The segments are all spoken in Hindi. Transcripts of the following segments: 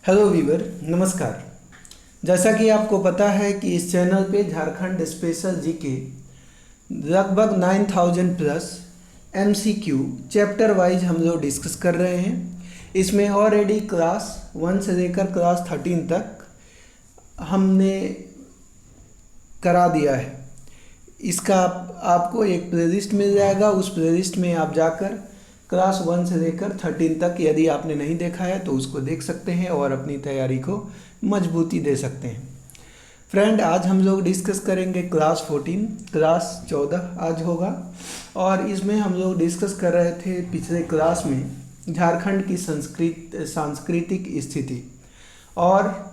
हेलो वीवर, नमस्कार। जैसा कि आपको पता है कि इस चैनल पे झारखंड स्पेशल जीके लगभग 9000 प्लस एमसीक्यू चैप्टर वाइज हम लोग डिस्कस कर रहे हैं। इसमें ऑलरेडी क्लास 1 से लेकर क्लास 13 तक हमने करा दिया है। इसका आपको एक प्लेलिस्ट मिल जाएगा। उस प्लेलिस्ट में आप जाकर क्लास 1 से लेकर 13 तक यदि आपने नहीं देखा है तो उसको देख सकते हैं और अपनी तैयारी को मजबूती दे सकते हैं। फ्रेंड, आज हम लोग डिस्कस करेंगे क्लास 14, क्लास 14 आज होगा। और इसमें हम लोग डिस्कस कर रहे थे पिछले क्लास में झारखंड की सांस्कृतिक स्थिति, और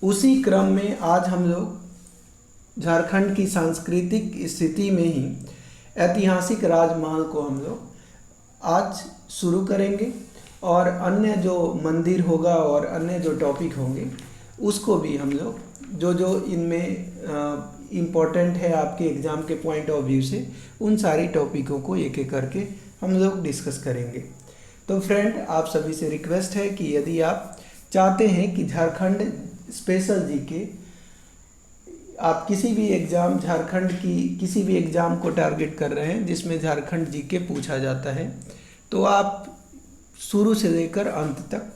उसी क्रम में आज हम लोग झारखंड की सांस्कृतिक स्थिति में ही ऐतिहासिक राजमहल को हम लोग आज शुरू करेंगे, और अन्य जो मंदिर होगा और अन्य जो टॉपिक होंगे उसको भी हम लोग जो इनमें इम्पोर्टेंट है आपके एग्ज़ाम के पॉइंट ऑफ व्यू से, उन सारी टॉपिकों को एक एक करके हम लोग डिस्कस करेंगे। तो फ्रेंड, आप सभी से रिक्वेस्ट है कि यदि आप चाहते हैं कि झारखंड स्पेशल जीके आप किसी भी एग्ज़ाम झारखंड की किसी भी एग्ज़ाम को टारगेट कर रहे हैं जिसमें झारखंड जीके पूछा जाता है, तो आप शुरू से लेकर अंत तक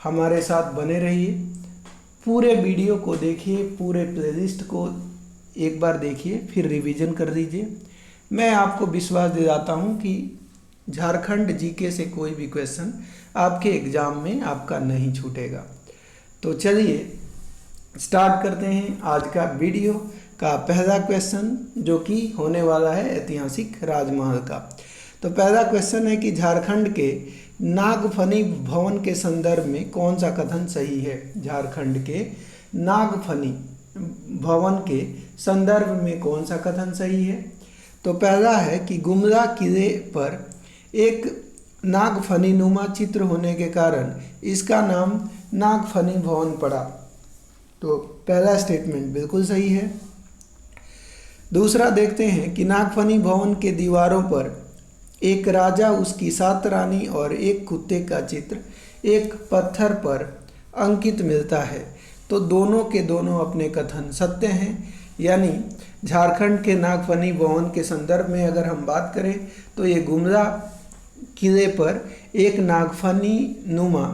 हमारे साथ बने रहिए। पूरे वीडियो को देखिए, पूरे प्लेलिस्ट को एक बार देखिए, फिर रिवीजन कर दीजिए। मैं आपको विश्वास दिलाता हूं कि झारखंड जीके से कोई भी क्वेश्चन आपके एग्ज़ाम में आपका नहीं छूटेगा। तो चलिए स्टार्ट करते हैं आज का वीडियो का पहला क्वेश्चन, जो कि होने वाला है ऐतिहासिक राजमहल का। तो पहला क्वेश्चन है कि झारखंड के नागफनी भवन के संदर्भ में कौन सा कथन सही है। झारखंड के नागफनी भवन के संदर्भ में कौन सा कथन सही है। तो पहला है कि गुमला किले पर एक नागफनी नुमा चित्र होने के कारण इसका नाम नागफनी भवन पड़ा। तो पहला स्टेटमेंट बिल्कुल सही है। दूसरा देखते हैं कि नागफनी भवन के दीवारों पर एक राजा, उसकी 7 रानी और एक कुत्ते का चित्र एक पत्थर पर अंकित मिलता है। तो दोनों के दोनों अपने कथन सत्य हैं। यानी झारखंड के नागफनी भवन के संदर्भ में अगर हम बात करें तो ये गुमला किले पर एक नागफनी नुमा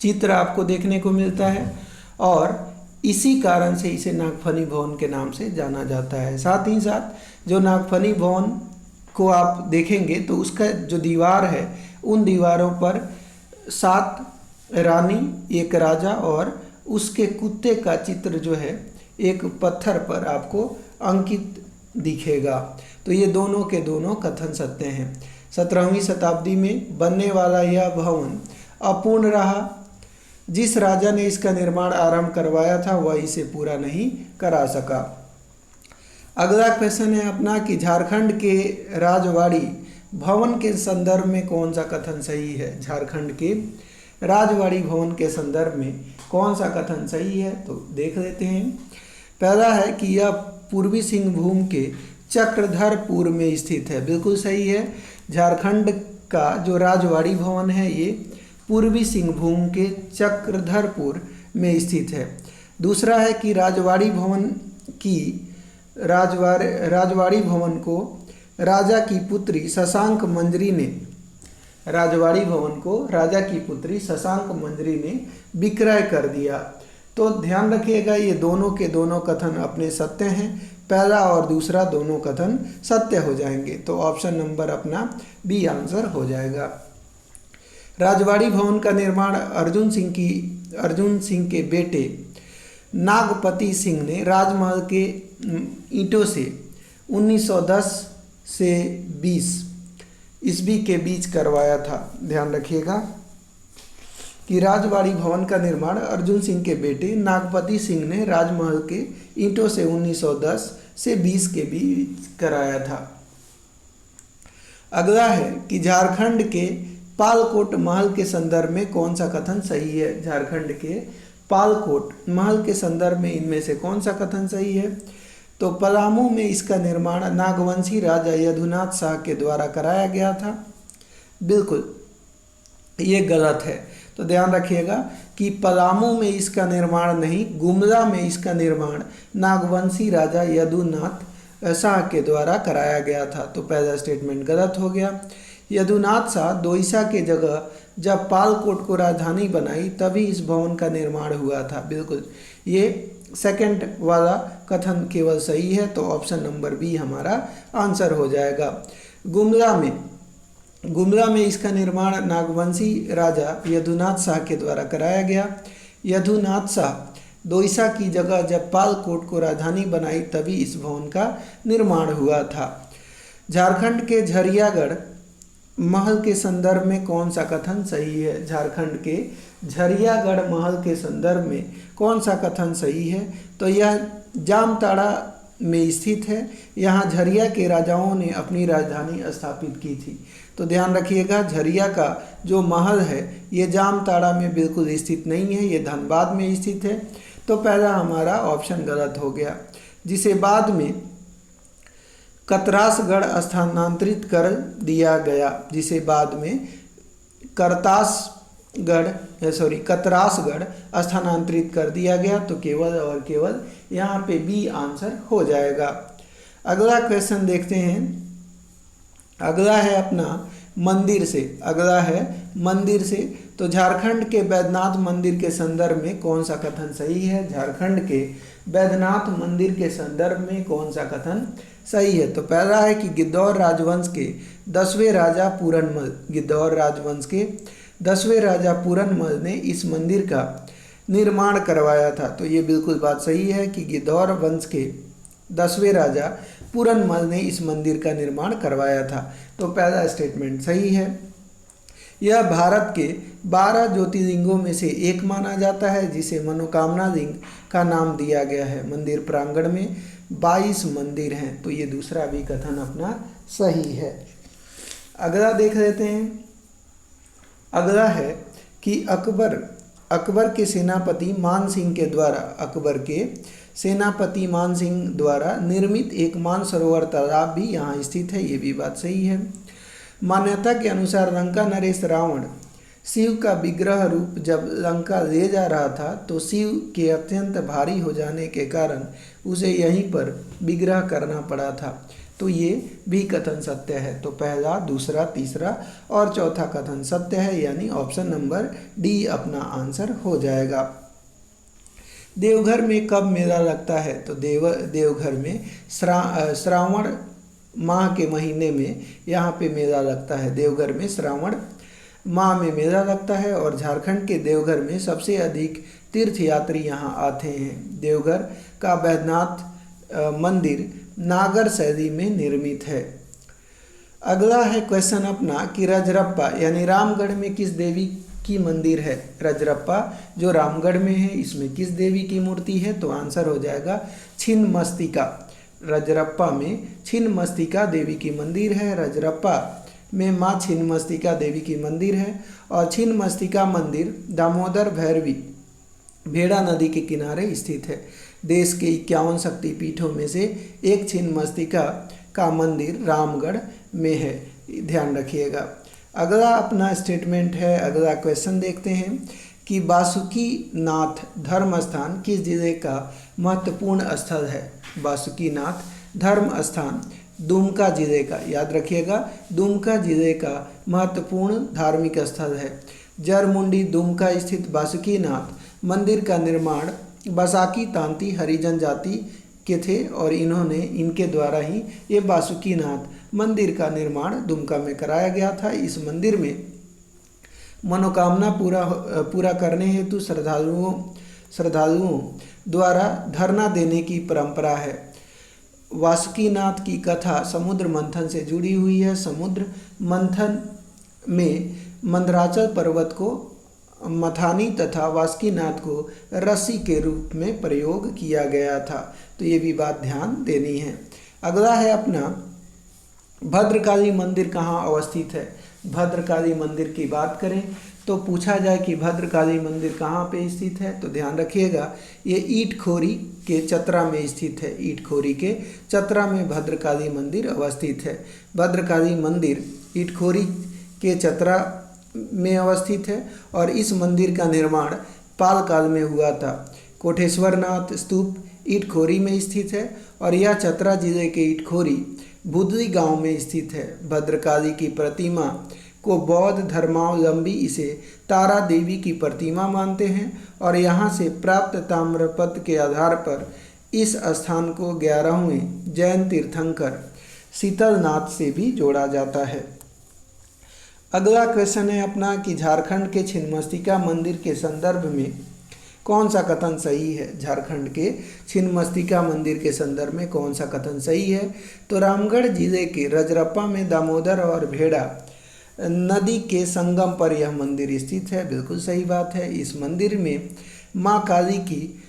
चित्र आपको देखने को मिलता है, और इसी कारण से इसे नागफनी भवन के नाम से जाना जाता है। साथ ही साथ जो नागफनी भवन को आप देखेंगे तो उसका जो दीवार है, उन दीवारों पर 7 रानी, एक राजा और उसके कुत्ते का चित्र जो है एक पत्थर पर आपको अंकित दिखेगा। तो ये दोनों के दोनों कथन सत्य हैं। 17वीं शताब्दी में बनने वाला यह भवन अपूर्ण रहा। जिस राजा ने इसका निर्माण आरंभ करवाया था वह इसे पूरा नहीं करा सका। अगला क्वेश्चन है अपना कि झारखंड के राजवाड़ी भवन के संदर्भ में कौन सा कथन सही है। झारखंड के राजवाड़ी भवन के संदर्भ में कौन सा कथन सही है, तो देख लेते हैं। पहला है कि यह पूर्वी सिंहभूम के चक्रधरपुर में स्थित है। बिल्कुल सही है। झारखंड का जो राजवाड़ी भवन है ये पूर्वी सिंहभूम के चक्रधरपुर में स्थित है। दूसरा है कि राजवाड़ी भवन को राजा की पुत्री शशांक मंजरी ने विक्रय कर दिया। तो ध्यान रखिएगा, ये दोनों के दोनों कथन अपने सत्य हैं। पहला और दूसरा दोनों कथन सत्य हो जाएंगे, तो ऑप्शन नंबर अपना बी आंसर हो जाएगा। राजवाड़ी भवन का निर्माण अर्जुन सिंह के बेटे नागपति सिंह ने राजमहल के ईंटों से 1910 से 20 ईस्वी के बीच करवाया था। ध्यान रखिएगा कि राजवाड़ी भवन का निर्माण अर्जुन सिंह के बेटे नागपति सिंह ने राजमहल के ईंटों से 1910 से 20 के बीच कराया था। अगला है कि झारखंड के पालकोट महल के संदर्भ में कौन सा कथन सही है। झारखंड के पालकोट महल के संदर्भ में इनमें से कौन सा कथन सही है। तो पलामू में इसका निर्माण नागवंशी राजा यदुनाथ शाह के द्वारा कराया गया था। बिल्कुल ये गलत है। तो ध्यान रखिएगा कि पलामू में इसका निर्माण नहीं, गुमला में इसका निर्माण नागवंशी राजा यदुनाथ शाह के द्वारा कराया गया था। तो पहला स्टेटमेंट गलत हो गया। यदुनाथ शाह दोईसा के जगह जब पालकोट को राजधानी बनाई तभी इस भवन का निर्माण हुआ था। बिल्कुल, ये सेकंड वाला कथन केवल सही है, तो ऑप्शन नंबर बी हमारा आंसर हो जाएगा। गुमला में इसका निर्माण नागवंशी राजा यदुनाथ शाह के द्वारा कराया गया। यदुनाथ शाह दोईसा की जगह जब पालकोट को राजधानी बनाई तभी इस भवन का निर्माण हुआ था। झारखंड के झरियागढ़ महल के संदर्भ में कौन सा कथन सही है? झारखंड के झरियागढ़ महल के संदर्भ में कौन सा कथन सही है? तो यह जामताड़ा में स्थित है। यहाँ झरिया के राजाओं ने अपनी राजधानी स्थापित की थी। तो ध्यान रखिएगा, झरिया का जो महल है ये जामताड़ा में बिल्कुल स्थित नहीं है, ये धनबाद में स्थित है। तो पहला हमारा ऑप्शन गलत हो गया, जिसे बाद में कतरासगढ़ स्थानांतरित कर दिया गया, जिसे बाद में कतरासगढ़ स्थानांतरित कर दिया गया। तो केवल और केवल यहाँ पे बी आंसर हो जाएगा। अगला क्वेश्चन देखते हैं। अगला है अपना मंदिर से। तो झारखंड के बैद्यनाथ मंदिर के संदर्भ में कौन सा कथन सही है? झारखंड के बैद्यनाथ मंदिर के संदर्भ में कौन सा कथन सही है? तो पहला है कि गिद्धौर राजवंश के 10वें राजा पूरनमल ने इस मंदिर का निर्माण करवाया था। तो ये बिल्कुल बात सही है कि गिद्धौर वंश के 10वें राजा पूरनमल ने इस मंदिर का निर्माण करवाया था। तो पहला स्टेटमेंट सही है। यह भारत के 12 ज्योतिर्लिंगों में से एक माना जाता है, जिसे मनोकामना लिंग का नाम दिया गया है। मंदिर प्रांगण में 22 मंदिर हैं। तो ये दूसरा भी कथन अपना सही है। अगला देख लेते हैं। अगला है कि अकबर के सेनापति मान सिंह द्वारा निर्मित एक मानसरोवर तालाब भी यहाँ स्थित है। ये भी बात सही है। मान्यता के अनुसार लंका नरेश रावण शिव का विग्रह रूप जब लंका ले जा रहा था तो शिव के अत्यंत भारी हो जाने के कारण उसे यहीं पर विग्रह करना पड़ा था। तो ये भी कथन सत्य है। तो पहला, दूसरा, तीसरा और चौथा कथन सत्य है, यानी ऑप्शन नंबर डी अपना आंसर हो जाएगा। देवघर में कब मेला लगता है? तो देवघर में श्रावण माह के महीने में यहाँ पे मेला लगता है। देवघर में श्रावण माह में मेला लगता है और झारखंड के देवघर में सबसे अधिक तीर्थयात्री यहाँ आते हैं। देवघर का बैद्यनाथ मंदिर नागर शैली में निर्मित है। अगला है क्वेश्चन अपना कि रजरप्पा यानी रामगढ़ में किस देवी की मंदिर है? रजरप्पा जो रामगढ़ में है इसमें किस देवी की मूर्ति है? तो आंसर हो जाएगा छिन्नमस्तिका। रजरप्पा में छिन्नमस्तिका देवी की मंदिर है। रजरप्पा में माँ छिन्नमस्तिका देवी की मंदिर है और छिन्नमस्तिका मंदिर दामोदर भैरवी भेड़ा नदी के किनारे स्थित है। देश के 51 शक्तिपीठों में से एक छिन्नमस्तिका का मंदिर रामगढ़ में है, ध्यान रखिएगा। अगला अपना स्टेटमेंट है। अगला क्वेश्चन देखते हैं कि बासुकीनाथ धर्म स्थान किस जिले का महत्वपूर्ण स्थल है? बासुकीनाथ धर्म स्थान दुमका जिले का, याद रखिएगा, दुमका जिले का महत्वपूर्ण धार्मिक स्थल है। जरमुंडी दुमका स्थित बासुकीनाथ मंदिर का निर्माण बसाकी तांती हरिजन जाति के थे और इनके द्वारा ही ये बासुकीनाथ मंदिर का निर्माण दुमका में कराया गया था। इस मंदिर में मनोकामना पूरा करने हेतु श्रद्धालुओं द्वारा धरना देने की परंपरा है। वासुकीनाथ की कथा समुद्र मंथन से जुड़ी हुई है। समुद्र मंथन में मंदराचल पर्वत को मथानी तथा वासुकीनाथ को रस्सी के रूप में प्रयोग किया गया था। तो ये भी बात ध्यान देनी है। अगला है अपना भद्रकाली मंदिर कहाँ अवस्थित है? भद्रकाली मंदिर की बात करें तो पूछा जाए कि भद्रकाली मंदिर कहाँ पे स्थित है, तो ध्यान रखिएगा ये ईटखोरी के चतरा में स्थित है। ईटखोरी के चतरा में भद्रकाली मंदिर अवस्थित है। भद्रकाली मंदिर ईटखोरी के चतरा में अवस्थित है और इस मंदिर का निर्माण पाल काल में हुआ था। कोटेश्वरनाथ स्तूप इटखोरी में स्थित है और यह चतरा जिले के इटखोरी बुदली गांव में स्थित है। भद्रकाली की प्रतिमा को बौद्ध धर्मावलंबी इसे तारा देवी की प्रतिमा मानते हैं और यहाँ से प्राप्त ताम्रपत्र के आधार पर इस स्थान को 11वें जैन तीर्थंकर शीतलनाथ से भी जोड़ा जाता है। अगला क्वेश्चन है अपना कि झारखंड के छिन्नमस्तिका मंदिर के संदर्भ में कौन सा कथन सही है। झारखंड के छिन्नमस्तिका मंदिर के संदर्भ में कौन सा कथन सही है। तो रामगढ़ जिले के रजरप्पा में दामोदर और भेड़ा नदी के संगम पर यह मंदिर स्थित है। बिल्कुल सही बात है। इस मंदिर में माँ काली की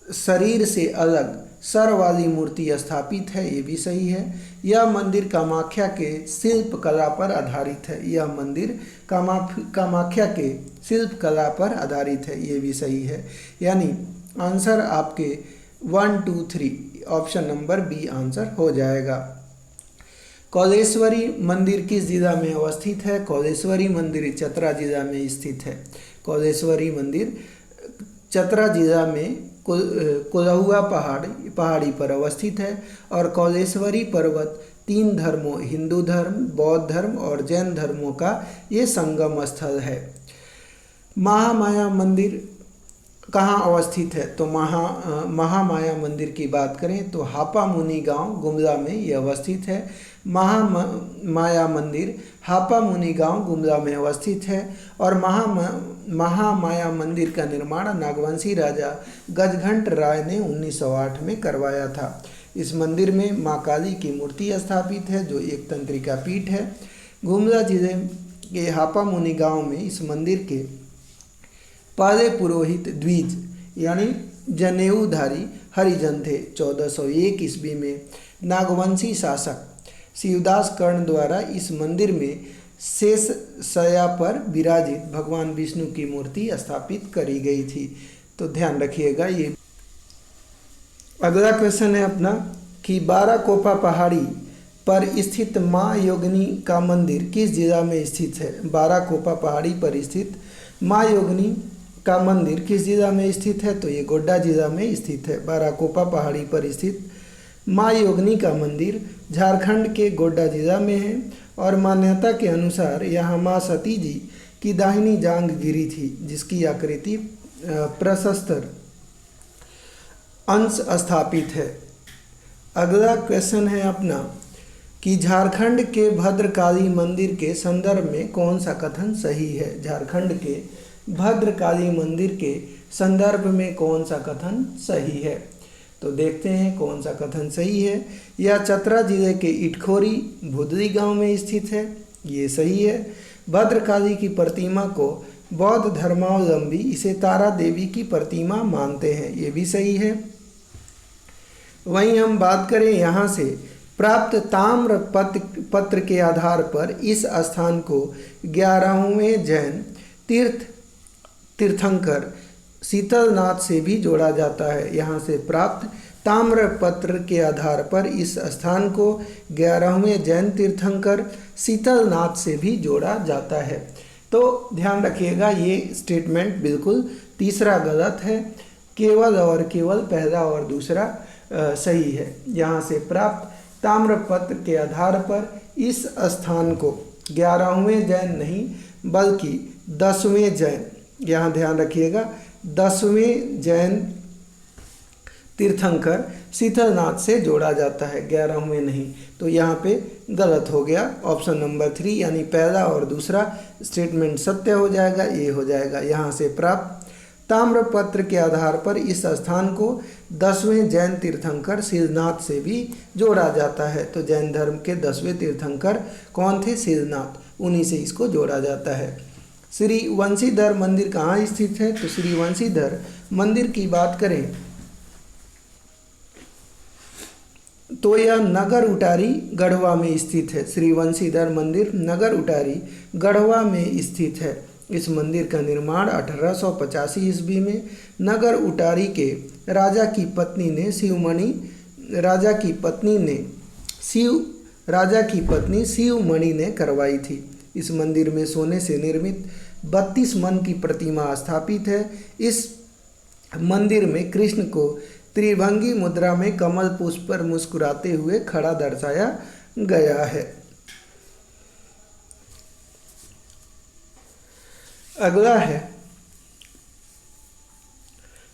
शरीर से अलग सर वाली मूर्ति स्थापित है, ये भी सही है। यह मंदिर कामाख्या के शिल्प कला पर आधारित है। यह मंदिर कामाख्या के शिल्प कला पर आधारित है, ये भी सही है। यानी आंसर आपके 1, 2, 3 ऑप्शन नंबर बी आंसर हो जाएगा। कौलेश्वरी मंदिर किस जिला में अवस्थित है। कौलेश्वरी मंदिर चतरा जिला में स्थित है। कौलेश्वरी मंदिर चतरा जिला में कोल्हुआ पहाड़ी पर अवस्थित है और कौलेश्वरी पर्वत 3 धर्मों हिंदू धर्म, बौद्ध धर्म और जैन धर्मों का ये संगम स्थल है। महामाया मंदिर कहाँ अवस्थित है। तो महामाया मंदिर की बात करें तो हापा मुनि गांव गुमला में ये अवस्थित है। महामाया मंदिर हापा मुनि गांव गुमला में अवस्थित है और महामाया मंदिर का निर्माण नागवंशी राजा गजघंट राय ने 1908 में करवाया था। इस मंदिर में माँ काली की मूर्ति स्थापित है जो एक तंत्रिका पीठ है। गुमला जिले के हापा मुनि गांव में इस मंदिर के पहले पुरोहित द्विज यानी जनेऊधारी हरिजन थे। 1401 ईस्वी में नागवंशी शासक शिवदास कर्ण द्वारा इस मंदिर में शेष शय्या पर विराजित भगवान विष्णु की मूर्ति स्थापित करी गई थी। तो ध्यान रखिएगा। ये अगला क्वेश्चन है अपना कि बाराकोपा पहाड़ी पर स्थित माँ योगिनी का मंदिर किस जिला में स्थित है। बाराकोपा पहाड़ी पर स्थित माँ योगिनी का मंदिर किस जिला में स्थित है। तो ये गोड्डा जिला में स्थित है। बाराकोपा पहाड़ी पर स्थित माँ योगिनी का मंदिर झारखंड के गोड्डा जिला में है और मान्यता के अनुसार यहाँ माँ सती जी की दाहिनी जांघ गिरी थी जिसकी आकृति प्रशस्तर अंश स्थापित है। अगला क्वेश्चन है अपना कि झारखंड के भद्रकाली मंदिर के संदर्भ में कौन सा कथन सही है। झारखंड के भद्रकाली मंदिर के संदर्भ में कौन सा कथन सही है। तो देखते हैं कौन सा कथन सही है। यह चतरा जिले के इटखोरी बुदली गांव में स्थित है, ये सही है। भद्रकाली की प्रतिमा को बौद्ध धर्मावलंबी इसे तारा देवी की प्रतिमा मानते हैं, ये भी सही है। वहीं हम बात करें यहाँ से प्राप्त ताम्र पत्र के आधार पर इस स्थान को 11वें जैन तीर्थंकर शीतलनाथ से भी जोड़ा जाता है। यहाँ से प्राप्त ताम्र पत्र के आधार पर इस स्थान को 11वें जैन तीर्थंकर शीतलनाथ से भी जोड़ा जाता है। तो ध्यान रखिएगा ये स्टेटमेंट बिल्कुल तीसरा गलत है, केवल और केवल पहला और दूसरा सही है। यहाँ से प्राप्त ताम्रपत्र के आधार पर इस स्थान को 11वें जैन नहीं बल्कि 10वें जैन, यहाँ ध्यान रखिएगा 10वें जैन तीर्थंकर शीतलनाथ से जोड़ा जाता है, 11वें नहीं। तो यहाँ पे गलत हो गया। ऑप्शन नंबर 3 यानी पहला और दूसरा स्टेटमेंट सत्य हो जाएगा, ये हो जाएगा। यहाँ से प्राप्त ताम्रपत्र के आधार पर इस स्थान को 10वें जैन तीर्थंकर शीलनाथ से भी जोड़ा जाता है। तो जैन धर्म के 10वें तीर्थंकर कौन थे? शीलनाथ, उन्हीं से इसको जोड़ा जाता है। श्री वंशीधर मंदिर कहाँ स्थित है? तो श्री वंशीधर मंदिर की बात करें तो यह नगर उटारी गढ़वा में स्थित है। श्री वंशीधर मंदिर नगर उटारी गढ़वा में स्थित है। इस मंदिर का निर्माण 1885 ईस्वी में नगर उटारी के राजा की पत्नी शिवमणि ने करवाई थी। इस मंदिर में सोने से निर्मित 32 मन की प्रतिमा स्थापित है। इस मंदिर में कृष्ण को त्रिभंगी मुद्रा में कमल पुष्प पर मुस्कुराते हुए खड़ा दर्शाया गया है।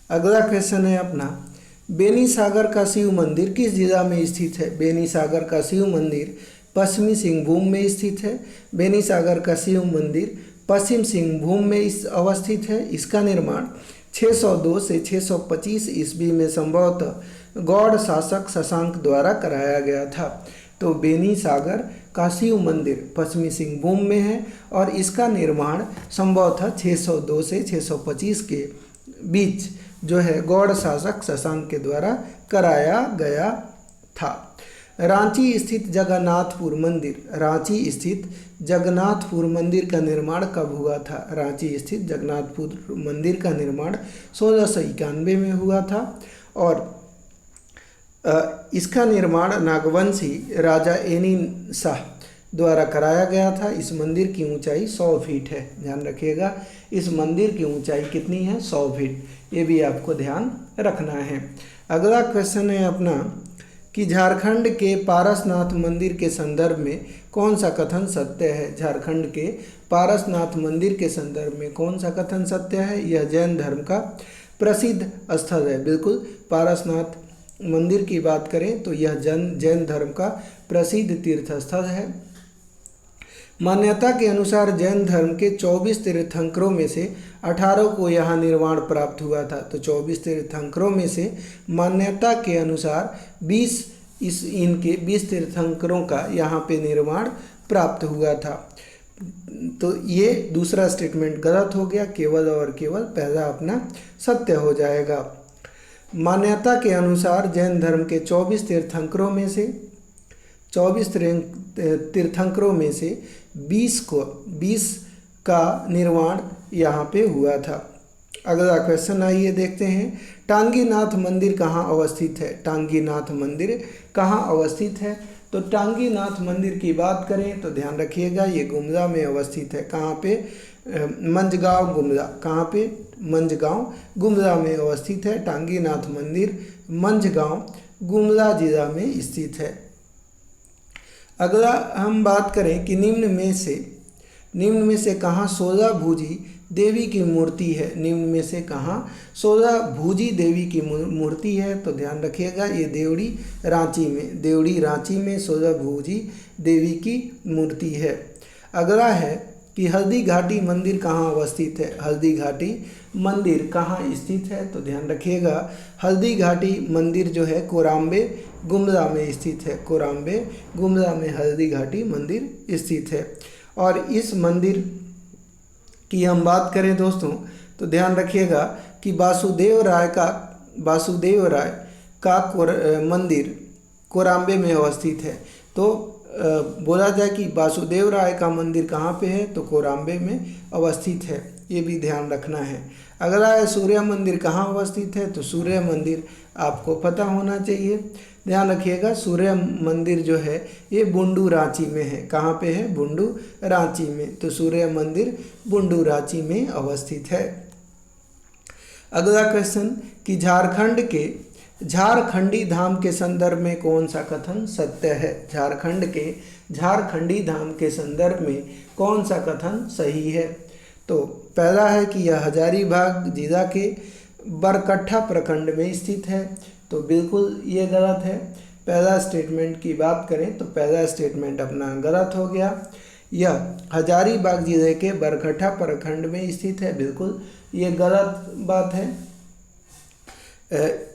अगला क्वेश्चन है अपना, बेनी सागर का शिव मंदिर किस जिला में स्थित है? बेनी सागर का शिव मंदिर पश्चिमी सिंहभूम में स्थित है। बेनी सागर का शिव मंदिर पश्चिम सिंहभूम में अवस्थित है। इसका निर्माण 602 से 625 ईस्वी में संभवतः गौड़ शासक शशांक द्वारा कराया गया था। तो बेनी सागर का शिव मंदिर पश्चिमी सिंहभूम में है और इसका निर्माण संभवतः 602 से 625 के बीच जो है गौड़ शासक शशांक के द्वारा कराया गया था। रांची स्थित जगन्नाथपुर मंदिर, रांची स्थित जगन्नाथपुर मंदिर का निर्माण कब हुआ था? रांची स्थित जगन्नाथपुर मंदिर का निर्माण 1691 में हुआ था और इसका निर्माण नागवंशी राजा एनी शाह द्वारा कराया गया था। इस मंदिर की ऊंचाई 100 फीट है, ध्यान रखिएगा। इस मंदिर की ऊंचाई कितनी है? 100 फीट, ये भी आपको ध्यान रखना है। अगला क्वेश्चन है अपना कि झारखंड के पारसनाथ मंदिर के संदर्भ में कौन सा कथन सत्य है? झारखंड के पारसनाथ मंदिर के संदर्भ में कौन सा कथन सत्य है? यह जैन धर्म का प्रसिद्ध स्थल है। बिल्कुल, पारसनाथ मंदिर की बात करें तो यह जैन धर्म का प्रसिद्ध तीर्थ स्थल है। मान्यता के अनुसार जैन धर्म के 24 तीर्थंकरों में से 18 को यहाँ निर्वाण प्राप्त हुआ था। तो 24 तीर्थंकरों में से मान्यता के अनुसार 20 तीर्थंकरों का यहाँ पे निर्वाण प्राप्त हुआ था। तो ये दूसरा स्टेटमेंट गलत हो गया, केवल और केवल पहला अपना सत्य हो जाएगा। मान्यता के अनुसार जैन धर्म के 24 तीर्थंकरों में से 20 का निर्माण यहाँ पे हुआ था। अगला क्वेश्चन आइए देखते हैं, टांगीनाथ मंदिर कहाँ अवस्थित है? टांगीनाथ मंदिर कहाँ अवस्थित है? तो टांगीनाथ मंदिर की बात करें तो ध्यान रखिएगा, ये गुमला में अवस्थित है। कहाँ पे? मंझगांव गुमला। कहाँ पे? मंझगांव गुमला में अवस्थित है। टांगीनाथ मंदिर मंझगांव गुमला जिला में स्थित है। अगला हम बात करें कि निम्न में से कहाँ 16 भुजी देवी की मूर्ति है? निम्न में से कहाँ 16 भुजी देवी की मूर्ति है? तो ध्यान रखिएगा, ये देवड़ी रांची में 16 भुजी देवी की मूर्ति है। अगला है कि हल्दी घाटी मंदिर कहाँ अवस्थित है? हल्दी घाटी मंदिर कहाँ स्थित है? तो ध्यान रखिएगा, हल्दी घाटी मंदिर जो है कोराम्बे गुमला में स्थित है। कोराम्बे गुमला में हल्दी घाटी मंदिर स्थित है। और इस मंदिर की हम बात करें दोस्तों तो ध्यान रखिएगा कि वासुदेव राय का मंदिर कोराम्बे में अवस्थित है। तो बोला जाए कि वासुदेव राय का मंदिर कहाँ पे है? तो कोराम्बे में अवस्थित है, ये भी ध्यान रखना है। अगला है सूर्य मंदिर कहाँ अवस्थित है? तो सूर्य मंदिर आपको पता होना चाहिए, ध्यान रखिएगा। सूर्य मंदिर जो है ये बुंडू रांची में है। कहाँ पे है? बुंडू रांची में। तो सूर्य मंदिर बुंडू रांची में अवस्थित है। अगला क्वेश्चन कि झारखंड के झारखंडी धाम के संदर्भ में कौन सा कथन सत्य है? झारखंड के झारखंडी धाम के संदर्भ में कौन सा कथन सही है? तो पहला है कि यह हजारीबाग जिला के बरकट्ठा प्रखंड में स्थित है। तो बिल्कुल ये गलत है। पहला स्टेटमेंट की बात करें तो पहला स्टेटमेंट अपना गलत हो गया। यह हजारीबाग जिले के बरकट्ठा प्रखंड में स्थित है, बिल्कुल ये गलत बात है।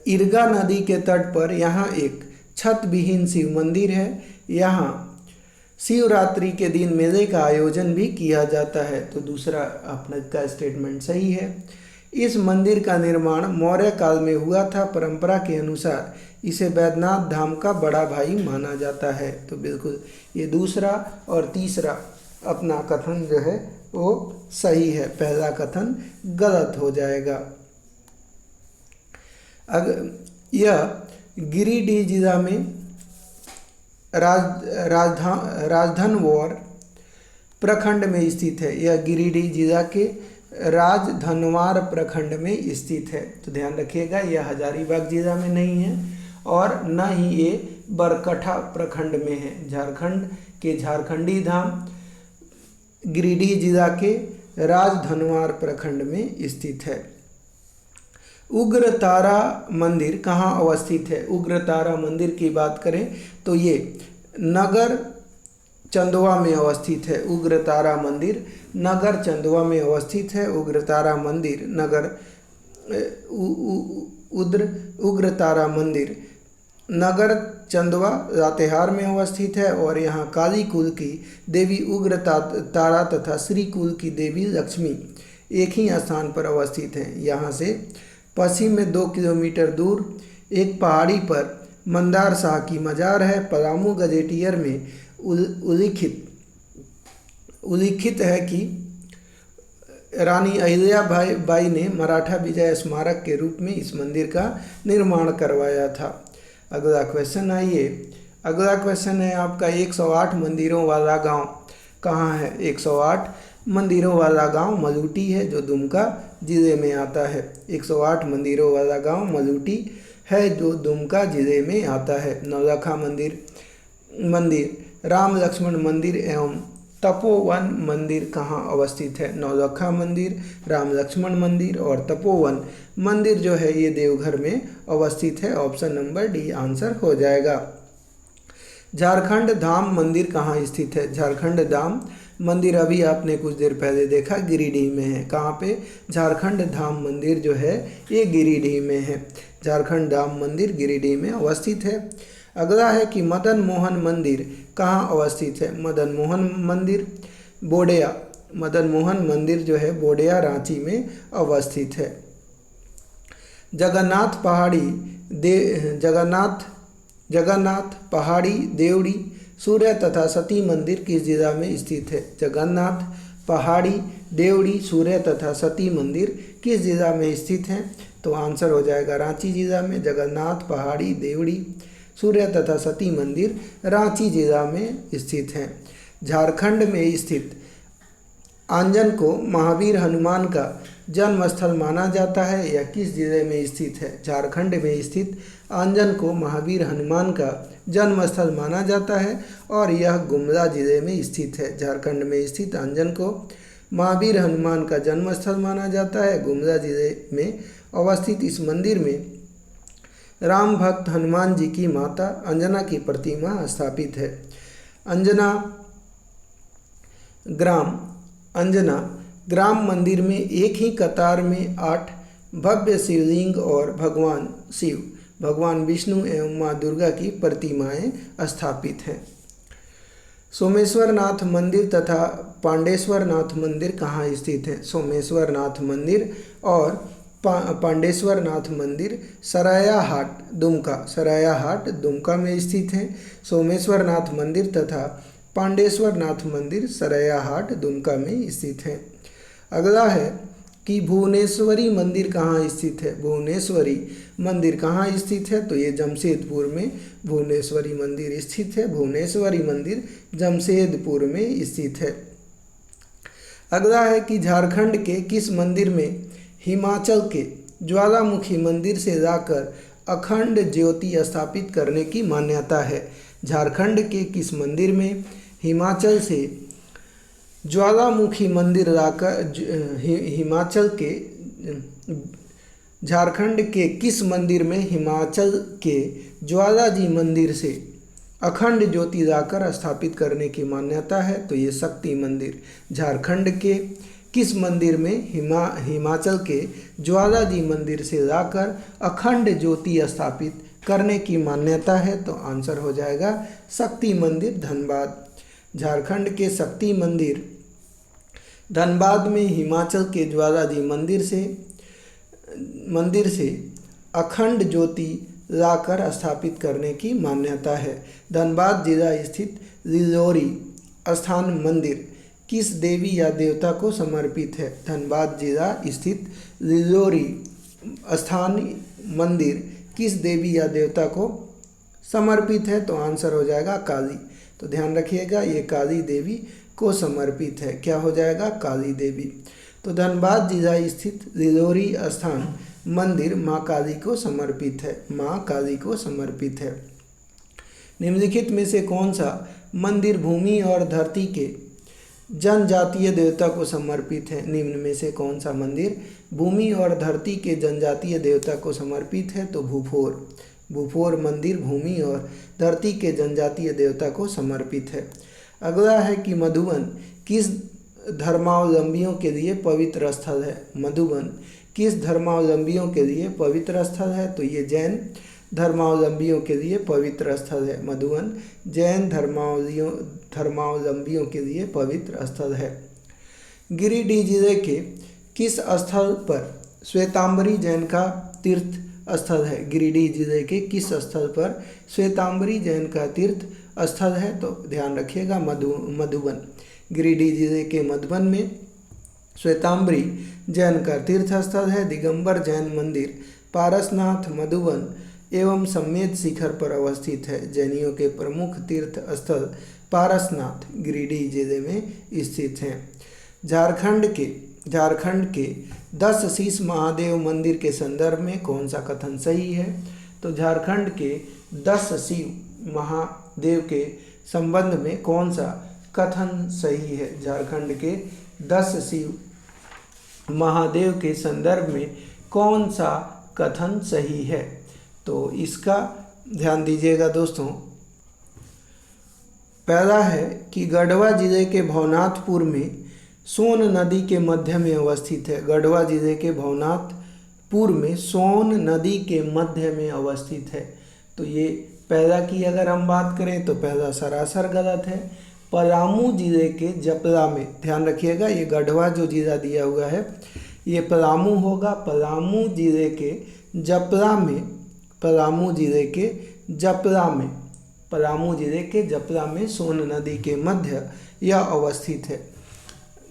इरगा नदी के तट पर यहाँ एक छत विहीन शिव मंदिर है। यहाँ शिवरात्रि के दिन मेले का आयोजन भी किया जाता है। तो दूसरा अपने का स्टेटमेंट सही है। इस मंदिर का निर्माण मौर्य काल में हुआ था। परंपरा के अनुसार इसे वैद्यनाथ धाम का बड़ा भाई माना जाता है। तो बिल्कुल ये दूसरा और तीसरा अपना कथन जो है वो सही है, पहला कथन गलत हो जाएगा। यह गिरिडीह जिला में राजधनवौर प्रखंड में स्थित है। यह गिरिडीह जिला के राजधनवार प्रखंड में स्थित है। तो ध्यान रखिएगा, यह हजारीबाग जिला में नहीं है और न ही ये बरकठा प्रखंड में है। झारखंड के झारखंडी धाम गिरिडीह जिला के राजधनवार प्रखंड में स्थित है। उग्र तारा मंदिर कहाँ अवस्थित है? उग्र तारा मंदिर की बात करें तो ये नगर चंदवा में अवस्थित है। उग्र तारा मंदिर नगर चंदवा में अवस्थित है। उग्र तारा मंदिर उग्र तारा मंदिर नगर चंदवा लातेहार में अवस्थित है और यहाँ काली कुल की देवी उग्र तारा तथा श्री कुल की देवी लक्ष्मी एक ही स्थान पर अवस्थित हैं। यहाँ से पश्चिम में 2 किलोमीटर दूर एक पहाड़ी पर मंदार शाह की मजार है। पलामू गजेटियर में उल्लिखित है कि रानी अहिल्याबाई ने मराठा विजय स्मारक के रूप में इस मंदिर का निर्माण करवाया था। अगला क्वेश्चन आइए। अगला क्वेश्चन है आपका 108 मंदिरों वाला गांव कहाँ है? 108 मंदिरों वाला गांव मलूटी है जो दुमका जिले में आता है। 108 मंदिरों वाला गांव मलूटी है जो दुमका जिले में आता है। नौलखा मंदिर राम लक्ष्मण मंदिर एवं तपोवन मंदिर कहाँ अवस्थित है? नौलखा मंदिर, राम लक्ष्मण मंदिर और तपोवन मंदिर जो है ये देवघर में अवस्थित है। ऑप्शन नंबर डी आंसर हो जाएगा। झारखंड धाम मंदिर कहाँ स्थित है? झारखंड धाम मंदिर अभी आपने कुछ देर पहले देखा गिरिडीह में है। कहाँ पे? झारखंड धाम मंदिर जो है ये गिरिडीह में है। झारखंड धाम मंदिर गिरिडीह में अवस्थित है। अगला है कि मदन मोहन मंदिर कहाँ अवस्थित है? मदन मोहन मंदिर बोडेया, मदन मोहन मंदिर जो है बोडेया रांची में अवस्थित है। जगन्नाथ पहाड़ी देवड़ी सूर्य तथा सती मंदिर किस जिला में स्थित है? जगन्नाथ पहाड़ी देवड़ी सूर्य तथा सती मंदिर किस जिला में स्थित है? तो आंसर हो जाएगा रांची जिला में। जगन्नाथ पहाड़ी देवड़ी सूर्य तथा सती मंदिर रांची जिला में स्थित है। झारखंड में स्थित आंजन को महावीर हनुमान का जन्म स्थल माना जाता है। यह किस जिले में स्थित है? झारखंड में स्थित आंजन को महावीर हनुमान का जन्म स्थल माना जाता है और यह गुमला जिले में स्थित है। झारखंड में स्थित आंजन को महावीर हनुमान का जन्म स्थल माना जाता है। गुमला जिले में अवस्थित इस मंदिर में राम भक्त हनुमान जी की माता अंजना की प्रतिमा स्थापित है। अंजना ग्राम मंदिर में एक ही कतार में 8 भव्य शिवलिंग और भगवान शिव, भगवान विष्णु एवं माँ दुर्गा की प्रतिमाएं स्थापित हैं। सोमेश्वरनाथ मंदिर तथा पांडेश्वरनाथ मंदिर कहाँ स्थित है? सोमेश्वरनाथ मंदिर और पांडेश्वरनाथ मंदिर सरायाहाट दुमका में स्थित हैं। सोमेश्वरनाथ मंदिर तथा पांडेश्वरनाथ मंदिर सरायाहाट दुमका में स्थित हैं। अगला है कि भुवनेश्वरी मंदिर कहाँ स्थित है? भुवनेश्वरी मंदिर कहाँ स्थित है? तो ये जमशेदपुर में भुवनेश्वरी मंदिर स्थित है। भुवनेश्वरी मंदिर जमशेदपुर में स्थित है। अगला है कि झारखंड के किस मंदिर में हिमाचल के ज्वालामुखी मंदिर से लाकर अखंड ज्योति स्थापित करने की मान्यता है? झारखंड के किस मंदिर में हिमाचल से ज्वालामुखी मंदिर लाकर झारखंड के किस मंदिर में हिमाचल के ज्वालाजी मंदिर से अखंड ज्योति लाकर स्थापित करने की मान्यता है? तो ये शक्ति मंदिर। झारखंड के किस मंदिर में हिमाचल के ज्वालाजी मंदिर से लाकर अखंड ज्योति स्थापित करने की मान्यता है? तो आंसर हो जाएगा शक्ति मंदिर धनबाद। झारखंड के शक्ति मंदिर धनबाद में हिमाचल के ज्वालाजी मंदिर से अखंड ज्योति लाकर स्थापित करने की मान्यता है। धनबाद जिला स्थित लिलोरी स्थान मंदिर किस देवी या देवता को समर्पित है? धनबाद जिला स्थित लिलोरी स्थान मंदिर किस देवी या देवता को समर्पित है? तो आंसर हो जाएगा काली। तो ध्यान रखिएगा ये काली देवी को समर्पित है। क्या हो जाएगा? काली देवी। तो धनबाद जिला स्थित रिलोरी स्थान मंदिर माँ काली को समर्पित है। माँ काली को समर्पित है। निम्नलिखित में से कौन सा मंदिर भूमि और धरती के जनजातीय देवता को समर्पित है? निम्न में से कौन सा मंदिर भूमि और धरती के जनजातीय देवता को समर्पित है? तो भूफोर। भूफोर मंदिर भूमि और धरती के जनजातीय देवता को समर्पित है। अगला है कि मधुबन किस धर्मावलंबियों के लिए पवित्र स्थल है? मधुबन किस धर्मावलंबियों के लिए पवित्र स्थल है? तो ये जैन धर्मावलंबियों के लिए पवित्र स्थल है। मधुबन जैन धर्मावलंबियों के लिए पवित्र स्थल है। गिरिडीह जिले के किस स्थल पर श्वेतांबरी जैन का तीर्थ स्थल है? गिरिडीह जिले के किस स्थल पर श्वेतांबरी जैन का तीर्थ स्थल है? तो ध्यान रखिएगा मधुबन। गिरिडीह जिले के मधुबन में श्वेतांबरी जैन का तीर्थ स्थल है। दिगंबर जैन मंदिर पारसनाथ मधुबन एवं सम्मेद शिखर पर अवस्थित है। जैनियों के प्रमुख तीर्थ स्थल पारसनाथ गिरिडीह जिले में स्थित हैं। झारखंड के 10 शीश महादेव मंदिर के संदर्भ में कौन सा कथन सही है? तो झारखंड के 10 शिव महादेव के संबंध में कौन सा कथन सही है? झारखंड के 10 शिव महादेव के संदर्भ में कौन सा कथन सही है? तो इसका ध्यान दीजिएगा दोस्तों। पहला है कि गढ़वा जिले के भवनाथपुर में सोन नदी के मध्य में अवस्थित है। गढ़वा जिले के भवनाथपुर में सोन नदी के मध्य में अवस्थित है। तो ये पहला की अगर हम बात करें तो पहला सरासर गलत है। पलामू जिले के जपला में, ध्यान रखिएगा ये गढ़वा जो जिला दिया हुआ है ये पलामू होगा। पलामू जिले के जपला में सोन नदी के मध्य यह अवस्थित है।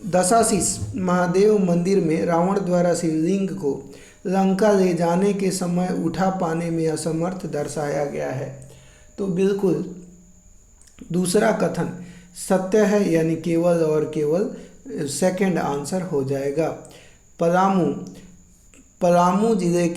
दशाशीष महादेव मंदिर में रावण द्वारा शिवलिंग को लंका ले जाने के समय उठा पाने में असमर्थ दर्शाया गया है। तो बिल्कुल दूसरा कथन सत्य है, यानी केवल और केवल सेकंड आंसर हो जाएगा। पलामू जिले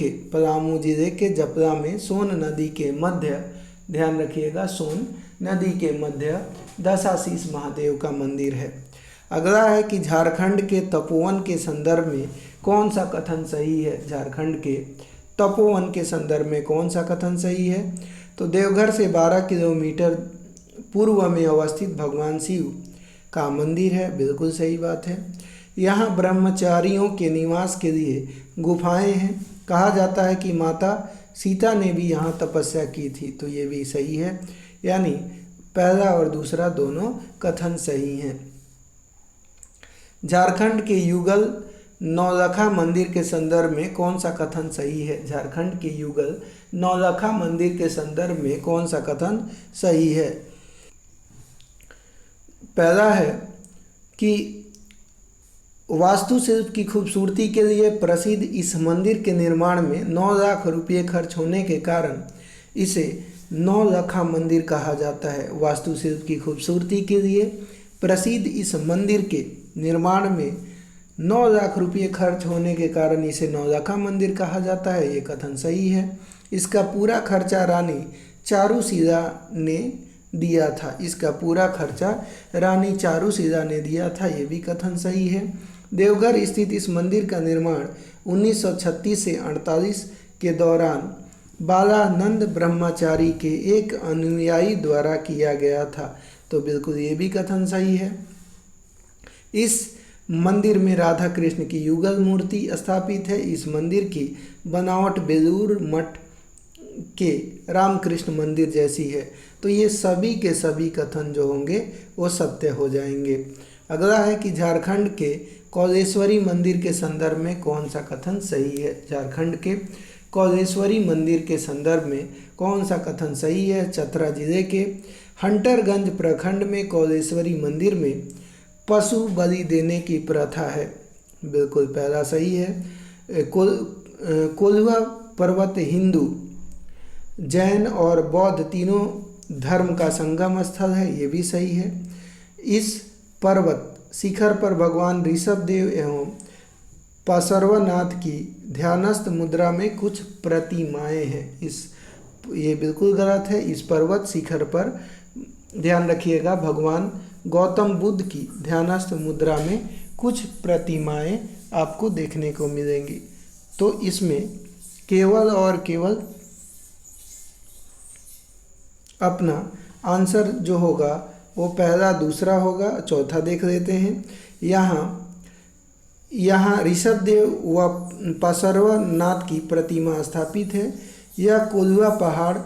के जपला में सोन नदी के मध्य, ध्यान रखिएगा सोन नदी के मध्य दशाशीष महादेव का मंदिर है। अगला है कि झारखंड के तपोवन के संदर्भ में कौन सा कथन सही है? झारखंड के तपोवन के संदर्भ में कौन सा कथन सही है? तो देवघर से 12 किलोमीटर पूर्व में अवस्थित भगवान शिव का मंदिर है। बिल्कुल सही बात है। यहाँ ब्रह्मचारियों के निवास के लिए गुफाएं हैं। कहा जाता है कि माता सीता ने भी यहाँ तपस्या की थी। तो ये भी सही है, यानी पहला और दूसरा दोनों कथन सही हैं। झारखंड के युगल नौलखा मंदिर के संदर्भ में कौन सा कथन सही है? झारखंड के युगल नौलखा मंदिर के संदर्भ में कौन सा कथन सही है? पहला है कि वास्तुशिल्प की खूबसूरती के लिए प्रसिद्ध इस मंदिर के निर्माण में 9 लाख रुपये खर्च होने के कारण इसे नौलखा मंदिर कहा जाता है। वास्तुशिल्प की खूबसूरती के लिए प्रसिद्ध इस मंदिर के निर्माण में 9 लाख रुपये खर्च होने के कारण इसे नौलखा मंदिर कहा जाता है। ये कथन सही है। इसका पूरा खर्चा रानी चारूशिला ने दिया था। इसका पूरा खर्चा रानी चारूशिला ने दिया था। ये भी कथन सही है। देवघर स्थित इस मंदिर का निर्माण 1936 से 48 के दौरान बालानंद ब्रह्मचारी के एक अनुयायी द्वारा किया गया था। तो बिल्कुल ये भी कथन सही है। इस मंदिर में राधा कृष्ण की युगल मूर्ति स्थापित है। इस मंदिर की बनावट बेलूर मठ के रामकृष्ण मंदिर जैसी है। तो ये सभी के सभी कथन जो होंगे वो सत्य हो जाएंगे। अगला है कि झारखंड के कौलेश्वरी मंदिर के संदर्भ में कौन सा कथन सही है? झारखंड के कौलेश्वरी मंदिर के संदर्भ में कौन सा कथन सही है? चतरा जिले के हंटरगंज प्रखंड में कौलेश्वरी मंदिर में पशु बलि देने की प्रथा है। बिल्कुल पहला सही है। कोल्हुआ पर्वत हिंदू, जैन और बौद्ध तीनों धर्म का संगम स्थल है। ये भी सही है। इस पर्वत शिखर पर भगवान ऋषभदेव एवं पार्श्वनाथ की ध्यानस्थ मुद्रा में कुछ प्रतिमाएं हैं। ये बिल्कुल गलत है। इस पर्वत शिखर पर ध्यान रखिएगा, भगवान गौतम बुद्ध की ध्यानस्थ मुद्रा में कुछ प्रतिमाएं आपको देखने को मिलेंगी। तो इसमें केवल और केवल अपना आंसर जो होगा वो पहला दूसरा होगा। चौथा देख लेते हैं। यहाँ ऋषभदेव व पार्श्वनाथ की प्रतिमा स्थापित है। यह कोल्हुआ पहाड़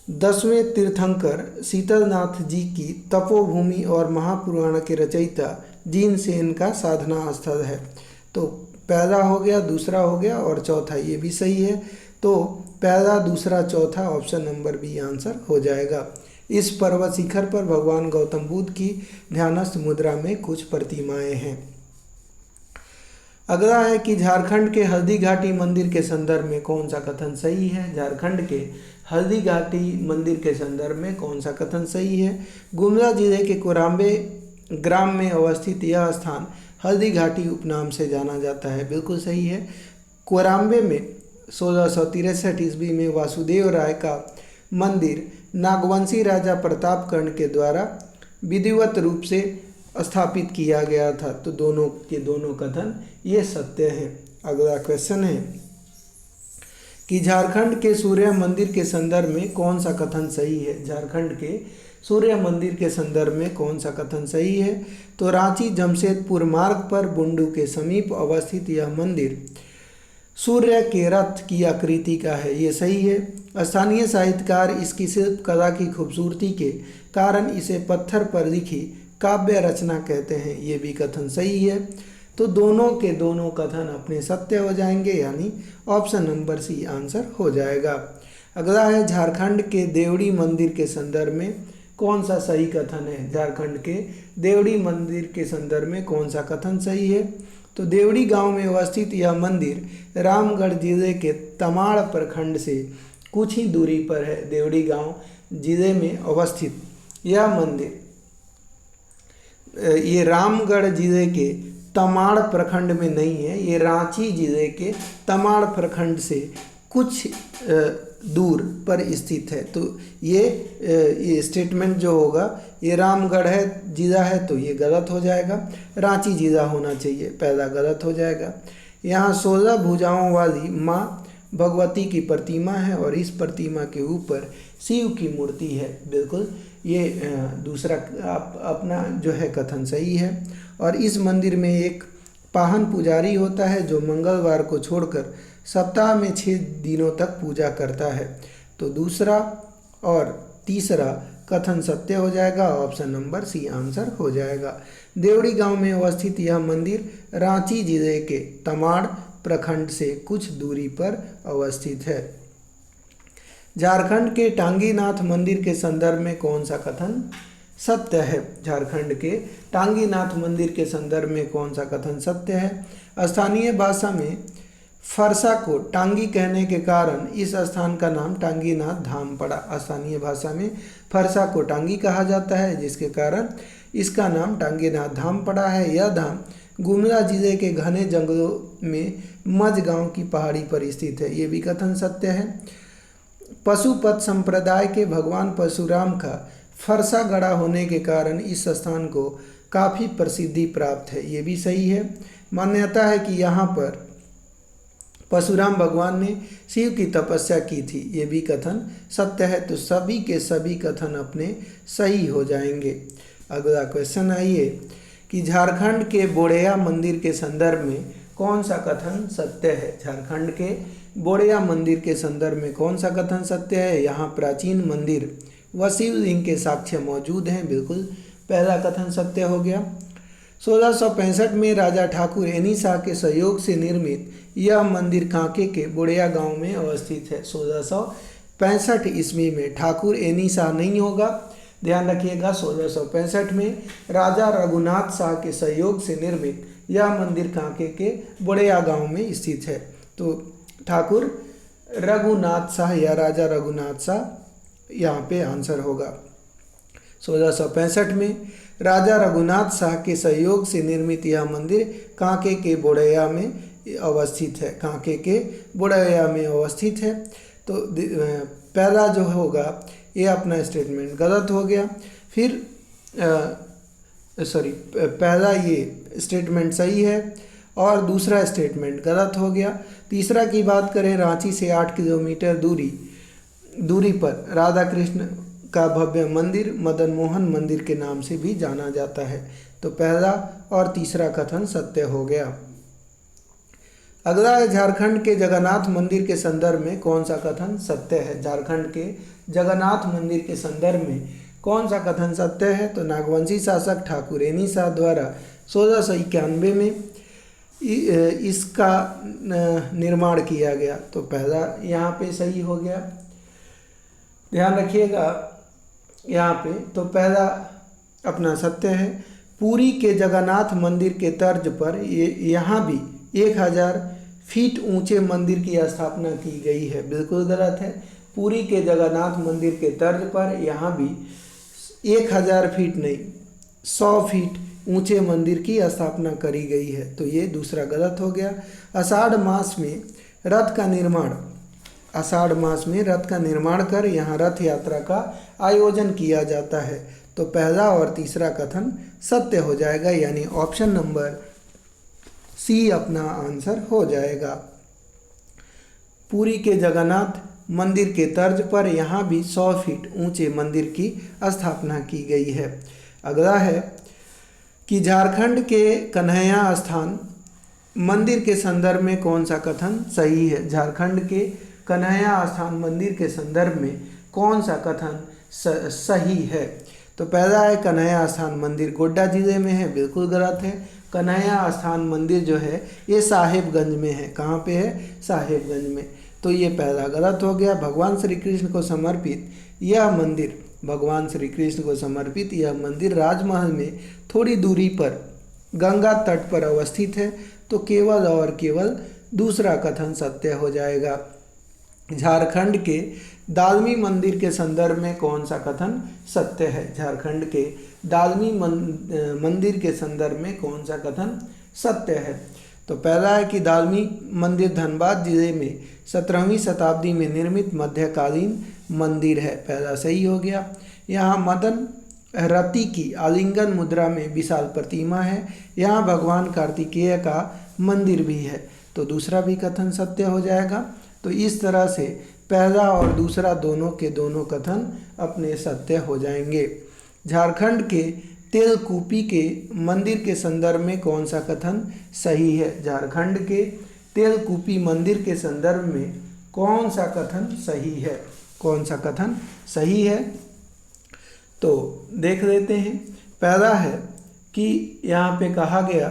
10वें तीर्थंकर शीतलनाथ जी की तपोभूमि और महापुराण के रचयिता जिनसेन का साधना स्थल है। तो पहला हो गया, दूसरा हो गया और चौथा ये भी सही है। तो पहला, दूसरा, चौथा ऑप्शन नंबर बी आंसर हो जाएगा। इस पर्वत शिखर पर भगवान गौतम बुद्ध की ध्यानस्थ मुद्रा में कुछ प्रतिमाएं हैं। अगला है कि झारखंड के हल्दी घाटी मंदिर के संदर्भ में कौन सा कथन सही है। झारखंड के हल्दी घाटी मंदिर के संदर्भ में कौन सा कथन सही है। गुमला जिले के कोराम्बे ग्राम में अवस्थित यह स्थान हल्दी घाटी उपनाम से जाना जाता है। बिल्कुल सही है। कोराम्बे में 1663 ईस्वी में वासुदेव राय का मंदिर नागवंशी राजा प्रताप कर्ण के द्वारा विधिवत रूप से स्थापित किया गया था। तो दोनों के दोनों कथन ये सत्य हैं। अगला क्वेश्चन है कि झारखंड के सूर्य मंदिर के संदर्भ में कौन सा कथन सही है। झारखंड के सूर्य मंदिर के संदर्भ में कौन सा कथन सही है। तो रांची जमशेदपुर मार्ग पर बुंडू के समीप अवस्थित यह मंदिर सूर्य के रथ की आकृति का है। ये सही है। स्थानीय साहित्यकार इसकी शिल्प कला की खूबसूरती के कारण इसे पत्थर पर लिखी काव्य रचना कहते हैं। ये भी कथन सही है। तो दोनों के दोनों कथन अपने सत्य हो जाएंगे, यानी ऑप्शन नंबर सी आंसर हो जाएगा। अगला है झारखंड के देवड़ी मंदिर के संदर्भ में कौन सा सही कथन है। झारखंड के देवड़ी मंदिर के संदर्भ में कौन सा कथन सही है। तो देवड़ी गांव में अवस्थित यह मंदिर रामगढ़ जिले के तमाड़ प्रखंड से कुछ ही दूरी पर है। देवड़ी गांव जिले में अवस्थित यह मंदिर ये रामगढ़ जिले के तमाड़ प्रखंड में नहीं है, ये रांची जिले के तमाड़ प्रखंड से कुछ दूर पर स्थित है। तो ये स्टेटमेंट जो होगा ये रामगढ़ है जिला है, तो ये गलत हो जाएगा। रांची जिला होना चाहिए, पहला गलत हो जाएगा। यहाँ 16 भुजाओं वाली माँ भगवती की प्रतिमा है और इस प्रतिमा के ऊपर शिव की मूर्ति है। बिल्कुल ये दूसरा अपना जो है कथन सही है। और इस मंदिर में एक पाहन पुजारी होता है जो मंगलवार को छोड़कर सप्ताह में 6 दिनों तक पूजा करता है। तो दूसरा और तीसरा कथन सत्य हो जाएगा, ऑप्शन नंबर सी आंसर हो जाएगा। देवड़ी गांव में अवस्थित यह मंदिर रांची जिले के तमाड़ प्रखंड से कुछ दूरी पर अवस्थित है। झारखंड के टांगीनाथ मंदिर के संदर्भ में कौन सा कथन सत्य है। झारखंड के टांगीनाथ मंदिर के संदर्भ में कौन सा कथन सत्य है। स्थानीय भाषा में फरसा को टांगी कहने के कारण इस स्थान का नाम टांगीनाथ धाम पड़ा। स्थानीय भाषा में फरसा को टांगी कहा जाता है, जिसके कारण इसका नाम टांगीनाथ धाम पड़ा है। यह धाम गुमला जिले के घने जंगलों में मझ गांव की पहाड़ी पर स्थित है। ये भी कथन सत्य है। पशुपत संप्रदाय के भगवान परशुराम का फरसा गढ़ा होने के कारण इस स्थान को काफ़ी प्रसिद्धि प्राप्त है। ये भी सही है। मान्यता है कि यहाँ पर परशुराम भगवान ने शिव की तपस्या की थी। ये भी कथन सत्य है। तो सभी के सभी कथन अपने सही हो जाएंगे। अगला क्वेश्चन आइए कि झारखंड के बोड़ैया मंदिर के संदर्भ में कौन सा कथन सत्य है। झारखंड के बोड़ैया मंदिर के संदर्भ में कौन सा कथन सत्य है। यहाँ प्राचीन मंदिर व शिवलिंग के साक्ष्य मौजूद हैं। बिल्कुल पहला कथन सत्य हो गया। 1665 में राजा ठाकुर एनी शाह के सहयोग से निर्मित यह मंदिर कांके के बोड़ैया गांव में अवस्थित है। 1665 ईस्वी में ठाकुर एनी शाह नहीं होगा, ध्यान रखिएगा। 1665 में राजा रघुनाथ शाह के सहयोग से निर्मित यह मंदिर कांके के बोड़ैया गांव में स्थित है। तो ठाकुर रघुनाथ शाह या राजा रघुनाथ शाह यहाँ पे आंसर होगा। 1665 में राजा रघुनाथ शाह के सहयोग से निर्मित यह मंदिर कांके के बोड़ैया में अवस्थित है। कांके के बोड़ैया में अवस्थित है। तो पहला जो होगा ये अपना स्टेटमेंट गलत हो गया। फिर पहला ये स्टेटमेंट सही है और दूसरा स्टेटमेंट गलत हो गया। तीसरा की बात करें, रांची से 8 किलोमीटर दूरी पर राधा कृष्ण का भव्य मंदिर मदन मोहन मंदिर के नाम से भी जाना जाता है। तो पहला और तीसरा कथन सत्य हो गया। अगला है, झारखंड के जगन्नाथ मंदिर के संदर्भ में कौन सा कथन सत्य है। झारखंड के जगन्नाथ मंदिर के संदर्भ में कौन सा कथन सत्य है। तो नागवंशी शासक ठाकुरेनी शाह द्वारा 1691 में इसका निर्माण किया गया। तो पहला यहाँ पे सही हो गया, ध्यान रखिएगा यहाँ पे। तो पहला अपना सत्य है। पुरी के जगन्नाथ मंदिर के तर्ज पर यहाँ भी 1000 फीट ऊंचे मंदिर की स्थापना की गई है। बिल्कुल गलत है। पुरी के जगन्नाथ मंदिर के तर्ज पर यहाँ भी 1000 फीट नहीं 100 फीट ऊंचे मंदिर की स्थापना करी गई है। तो ये दूसरा गलत हो गया। आषाढ़ मास में रथ का निर्माण कर यहाँ रथ यात्रा का आयोजन किया जाता है। तो पहला और तीसरा कथन सत्य हो जाएगा, यानी ऑप्शन नंबर सी अपना आंसर हो जाएगा। पुरी के जगन्नाथ मंदिर के तर्ज पर यहाँ भी 100 फीट ऊंचे मंदिर की स्थापना की गई है। अगला है कि झारखंड के कन्हैया स्थान मंदिर के संदर्भ में कौन सा कथन सही है। झारखंड के कन्हैया स्थान मंदिर के संदर्भ में कौन सा कथन सही है। तो पहला है, कन्हैया स्थान मंदिर गोड्डा जिले में है। बिल्कुल गलत है। कन्हैया स्थान मंदिर जो है ये साहेबगंज में है। कहाँ पे है? साहेबगंज में। तो ये पहला गलत हो गया। भगवान श्री कृष्ण को समर्पित यह मंदिर राजमहल में थोड़ी दूरी पर गंगा तट पर अवस्थित है। तो केवल और केवल दूसरा कथन सत्य हो जाएगा। झारखंड के दालमी मंदिर के संदर्भ में कौन सा कथन सत्य है। झारखंड के दालमी मंदिर के संदर्भ में कौन सा कथन सत्य है। तो पहला है कि दालमी मंदिर धनबाद जिले में 17वीं शताब्दी में निर्मित मध्यकालीन मंदिर है। पहला सही हो गया। यहाँ मदन रति की आलिंगन मुद्रा में विशाल प्रतिमा है। यहाँ भगवान कार्तिकेय का मंदिर भी है। तो दूसरा भी कथन सत्य हो जाएगा। तो इस तरह से पहला और दूसरा दोनों के दोनों कथन अपने सत्य हो जाएंगे। झारखंड के तेलकुपी के मंदिर के संदर्भ में कौन सा कथन सही है। झारखंड के तेलकुपी मंदिर के संदर्भ में कौन सा कथन सही है। कौन सा कथन सही है तो देख लेते हैं। पहला है कि यहाँ पे कहा गया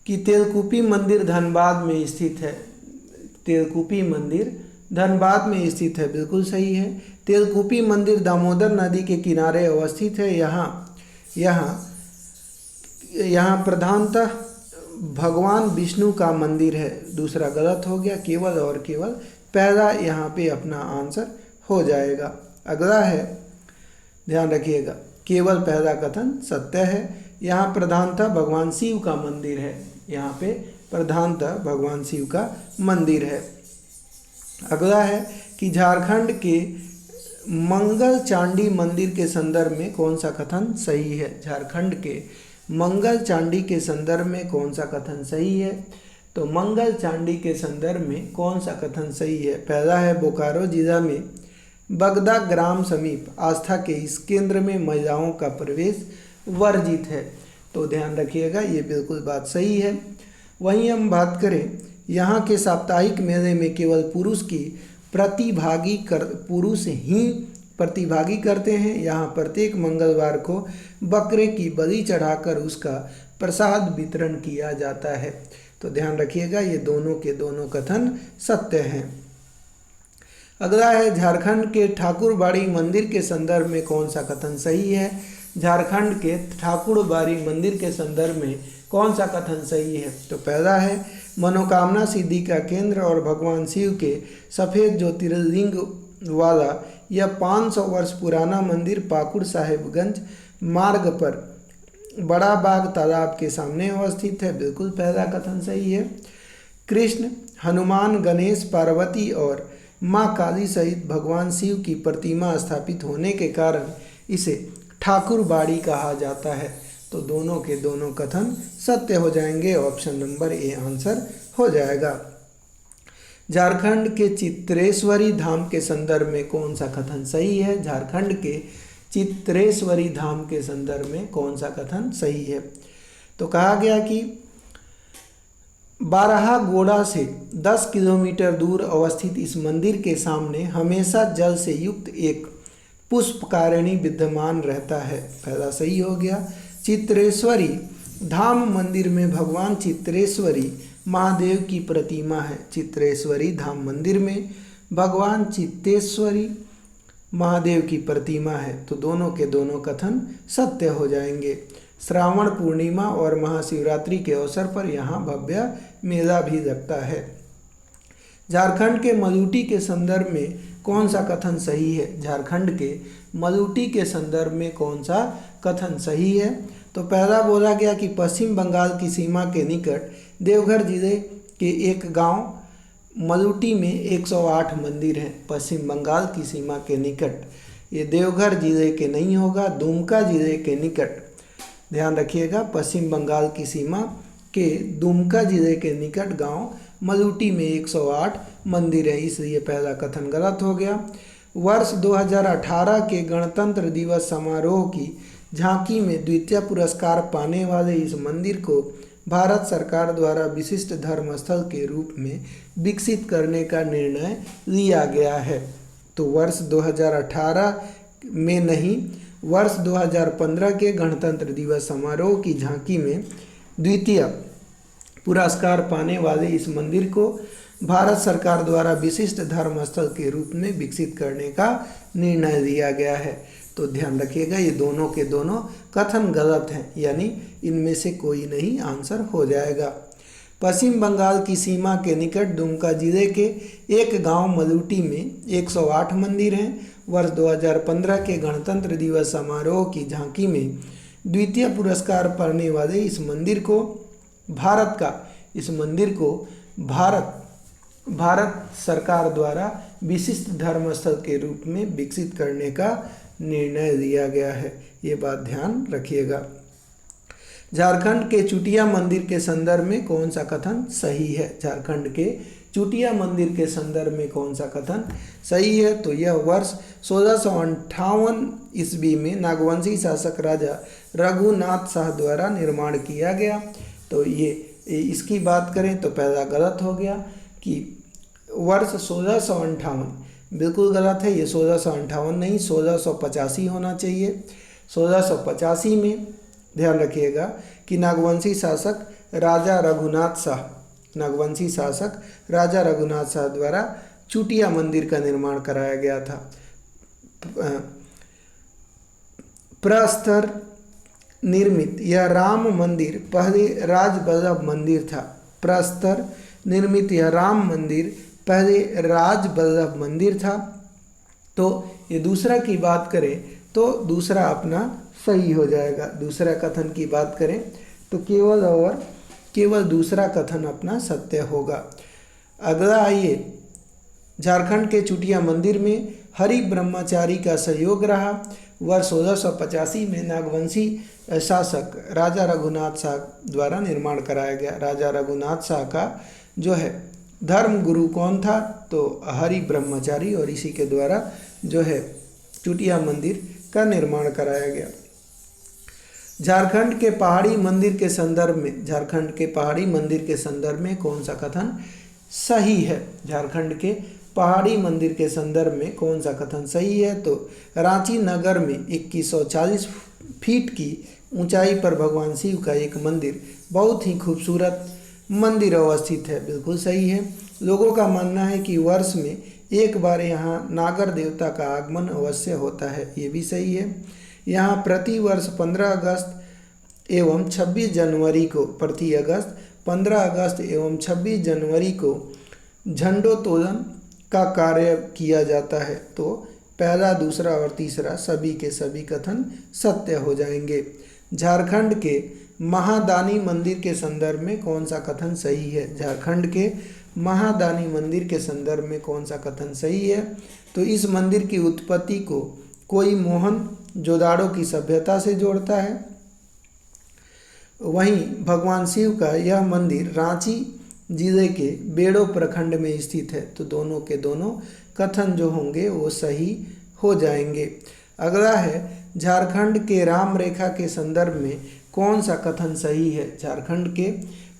कि तेलकुपी मंदिर धनबाद में स्थित है। तेलकुपी मंदिर धनबाद में स्थित है। बिल्कुल सही है। तेलकुपी मंदिर दामोदर नदी के किनारे अवस्थित है। यहाँ प्रधानतः भगवान विष्णु का मंदिर है। दूसरा गलत हो गया। केवल और केवल पहला यहाँ पे अपना आंसर हो जाएगा। अगला है, ध्यान रखिएगा, केवल पहला कथन सत्य है। यहाँ प्रधानतः भगवान शिव का मंदिर है। यहाँ पे प्रधानतः भगवान शिव का मंदिर है। अगला है कि झारखंड के मंगल चांडी मंदिर के संदर्भ में कौन सा कथन सही है। झारखंड के मंगल चांडी के संदर्भ में कौन सा कथन सही है। तो मंगल चांडी के संदर्भ में कौन सा कथन सही है। पहला है, बोकारो जिला में बगदा ग्राम समीप आस्था के इस केंद्र में महिलाओं का प्रवेश वर्जित है। तो ध्यान रखिएगा, ये बिल्कुल बात सही है। वहीं हम बात करें, यहाँ के साप्ताहिक मेले में केवल पुरुष ही प्रतिभागी करते हैं। यहाँ प्रत्येक मंगलवार को बकरे की बलि चढ़ाकर उसका प्रसाद वितरण किया जाता है। तो ध्यान रखिएगा, ये दोनों के दोनों कथन सत्य हैं। अगला है, झारखंड के ठाकुरबाड़ी मंदिर के संदर्भ में कौन सा कथन सही है। झारखंड के ठाकुरबाड़ी मंदिर के संदर्भ में कौन सा कथन सही है। तो पहला है, मनोकामना सिद्धि का केंद्र और भगवान शिव के सफ़ेद ज्योतिर्लिंग वाला यह 500 वर्ष पुराना मंदिर पाकुड़ साहिबगंज मार्ग पर बड़ा बाग तालाब के सामने अवस्थित है। बिल्कुल पहला कथन सही है। कृष्ण, हनुमान, गणेश, पार्वती और माँ काली सहित भगवान शिव की प्रतिमा स्थापित होने के कारण इसे ठाकुर बाड़ी कहा जाता है। तो दोनों के दोनों कथन सत्य हो जाएंगे। ऑप्शन नंबर ए आंसर हो जाएगा। झारखंड के चित्रेश्वरी धाम के संदर्भ में कौन सा कथन सही है? झारखंड के चित्रेश्वरी धाम के संदर्भ में कौन सा कथन सही है? तो कहा गया कि बारहागोड़ा से 10 किलोमीटर दूर अवस्थित इस मंदिर के सामने हमेशा जल से युक्त एक पुष्पकारिणी विद्यमान रहता है। पहला सही हो गया। चित्रेश्वरी धाम मंदिर में भगवान चित्रेश्वरी महादेव की प्रतिमा है। चित्रेश्वरी धाम मंदिर में भगवान चित्तेश्वरी महादेव की प्रतिमा है। तो दोनों के दोनों कथन सत्य हो जाएंगे। श्रावण पूर्णिमा और महाशिवरात्रि के अवसर पर यहाँ भव्य मेला भी लगता है। झारखंड के मलूटी के संदर्भ में कौन सा कथन सही है? झारखंड के मलूटी के संदर्भ में कौन सा कथन सही है? तो पहला बोला गया कि पश्चिम बंगाल की सीमा के निकट देवघर जिले के एक गांव मलूटी में 108 मंदिर हैं। पश्चिम बंगाल की सीमा के निकट, ये देवघर जिले के नहीं होगा, दुमका जिले के निकट, ध्यान रखिएगा। पश्चिम बंगाल की सीमा के दुमका जिले के निकट गांव मलूटी में 108 मंदिर है, इसलिए पहला कथन गलत हो गया। वर्ष 2018 के गणतंत्र दिवस समारोह की झांकी में द्वितीय पुरस्कार पाने वाले इस मंदिर को भारत सरकार द्वारा विशिष्ट धर्म स्थल के रूप में विकसित करने का निर्णय लिया गया है। तो वर्ष 2018 में नहीं, वर्ष 2015 के गणतंत्र दिवस समारोह की झांकी में द्वितीय पुरस्कार पाने वाले इस मंदिर को भारत सरकार द्वारा विशिष्ट धर्म स्थल के रूप में विकसित करने का निर्णय लिया गया है। तो ध्यान रखिएगा, ये दोनों के दोनों कथन गलत हैं, यानी इनमें से कोई नहीं आंसर हो जाएगा। पश्चिम बंगाल की सीमा के निकट दुमका जिले के एक गांव मलूटी में 108 मंदिर हैं। वर्ष 2015 के गणतंत्र दिवस समारोह की झांकी में द्वितीय पुरस्कार पाने वाले इस मंदिर को भारत सरकार द्वारा विशिष्ट धर्म स्थल के रूप में विकसित करने का निर्णय लिया गया है। ये बात ध्यान रखिएगा। झारखंड के चुटिया मंदिर के संदर्भ में कौन सा कथन सही है? झारखंड के चुटिया मंदिर के संदर्भ में कौन सा कथन सही है? तो यह वर्ष 1658 ईस्वी में नागवंशी शासक राजा रघुनाथ शाह द्वारा निर्माण किया गया। तो ये इसकी बात करें तो पहला गलत हो गया कि वर्ष 1658 बिल्कुल गलत है। ये 1658 नहीं, 1685 होना चाहिए। 1685 में ध्यान रखिएगा कि नागवंशी शासक राजा रघुनाथ शाह द्वारा चुटिया मंदिर का निर्माण कराया गया था। प्रस्तर निर्मित यह राम मंदिर पहले राजवल्लभ मंदिर था। प्रस्तर निर्मित यह राम मंदिर पहले राजवल्लभ मंदिर था। तो ये दूसरा की बात करें तो दूसरा अपना सही हो जाएगा। दूसरा कथन की बात करें तो केवल दूसरा कथन अपना सत्य होगा। अगला आइए, झारखंड के चुटिया मंदिर में हरि ब्रह्मचारी का सहयोग रहा। वर्ष 1685 में नागवंशी शासक राजा रघुनाथ शाह द्वारा निर्माण कराया गया। राजा रघुनाथ शाह का जो है धर्म गुरु कौन था? तो हरि ब्रह्मचारी, और इसी के द्वारा जो है चुटिया मंदिर का निर्माण कराया गया। झारखंड के पहाड़ी मंदिर के संदर्भ में कौन सा कथन सही है? झारखंड के पहाड़ी मंदिर के संदर्भ में कौन सा कथन सही है? तो रांची नगर में 2140 फीट की ऊंचाई पर भगवान शिव का एक मंदिर, बहुत ही खूबसूरत मंदिर अवस्थित है। बिल्कुल सही है। लोगों का मानना है कि वर्ष में एक बार यहाँ नागर देवता का आगमन अवश्य होता है। ये भी सही है। यहाँ प्रति वर्ष 15 अगस्त एवं 26 जनवरी को प्रति अगस्त 15 अगस्त एवं 26 जनवरी को झंडोत्तोलन का कार्य किया जाता है। तो पहला, दूसरा और तीसरा सभी के सभी कथन सत्य हो जाएंगे। झारखंड के महादानी मंदिर के संदर्भ में कौन सा कथन सही है? झारखंड के महादानी मंदिर के संदर्भ में कौन सा कथन सही है? तो इस मंदिर की उत्पत्ति को कोई मोहन जोदाड़ो की सभ्यता से जोड़ता है। वहीं भगवान शिव का यह मंदिर रांची जिले के बेड़ो प्रखंड में स्थित है। तो दोनों के दोनों कथन जो होंगे वो सही हो जाएंगे। अगला है, झारखंड के राम रेखा के संदर्भ में कौन सा कथन सही है? झारखंड के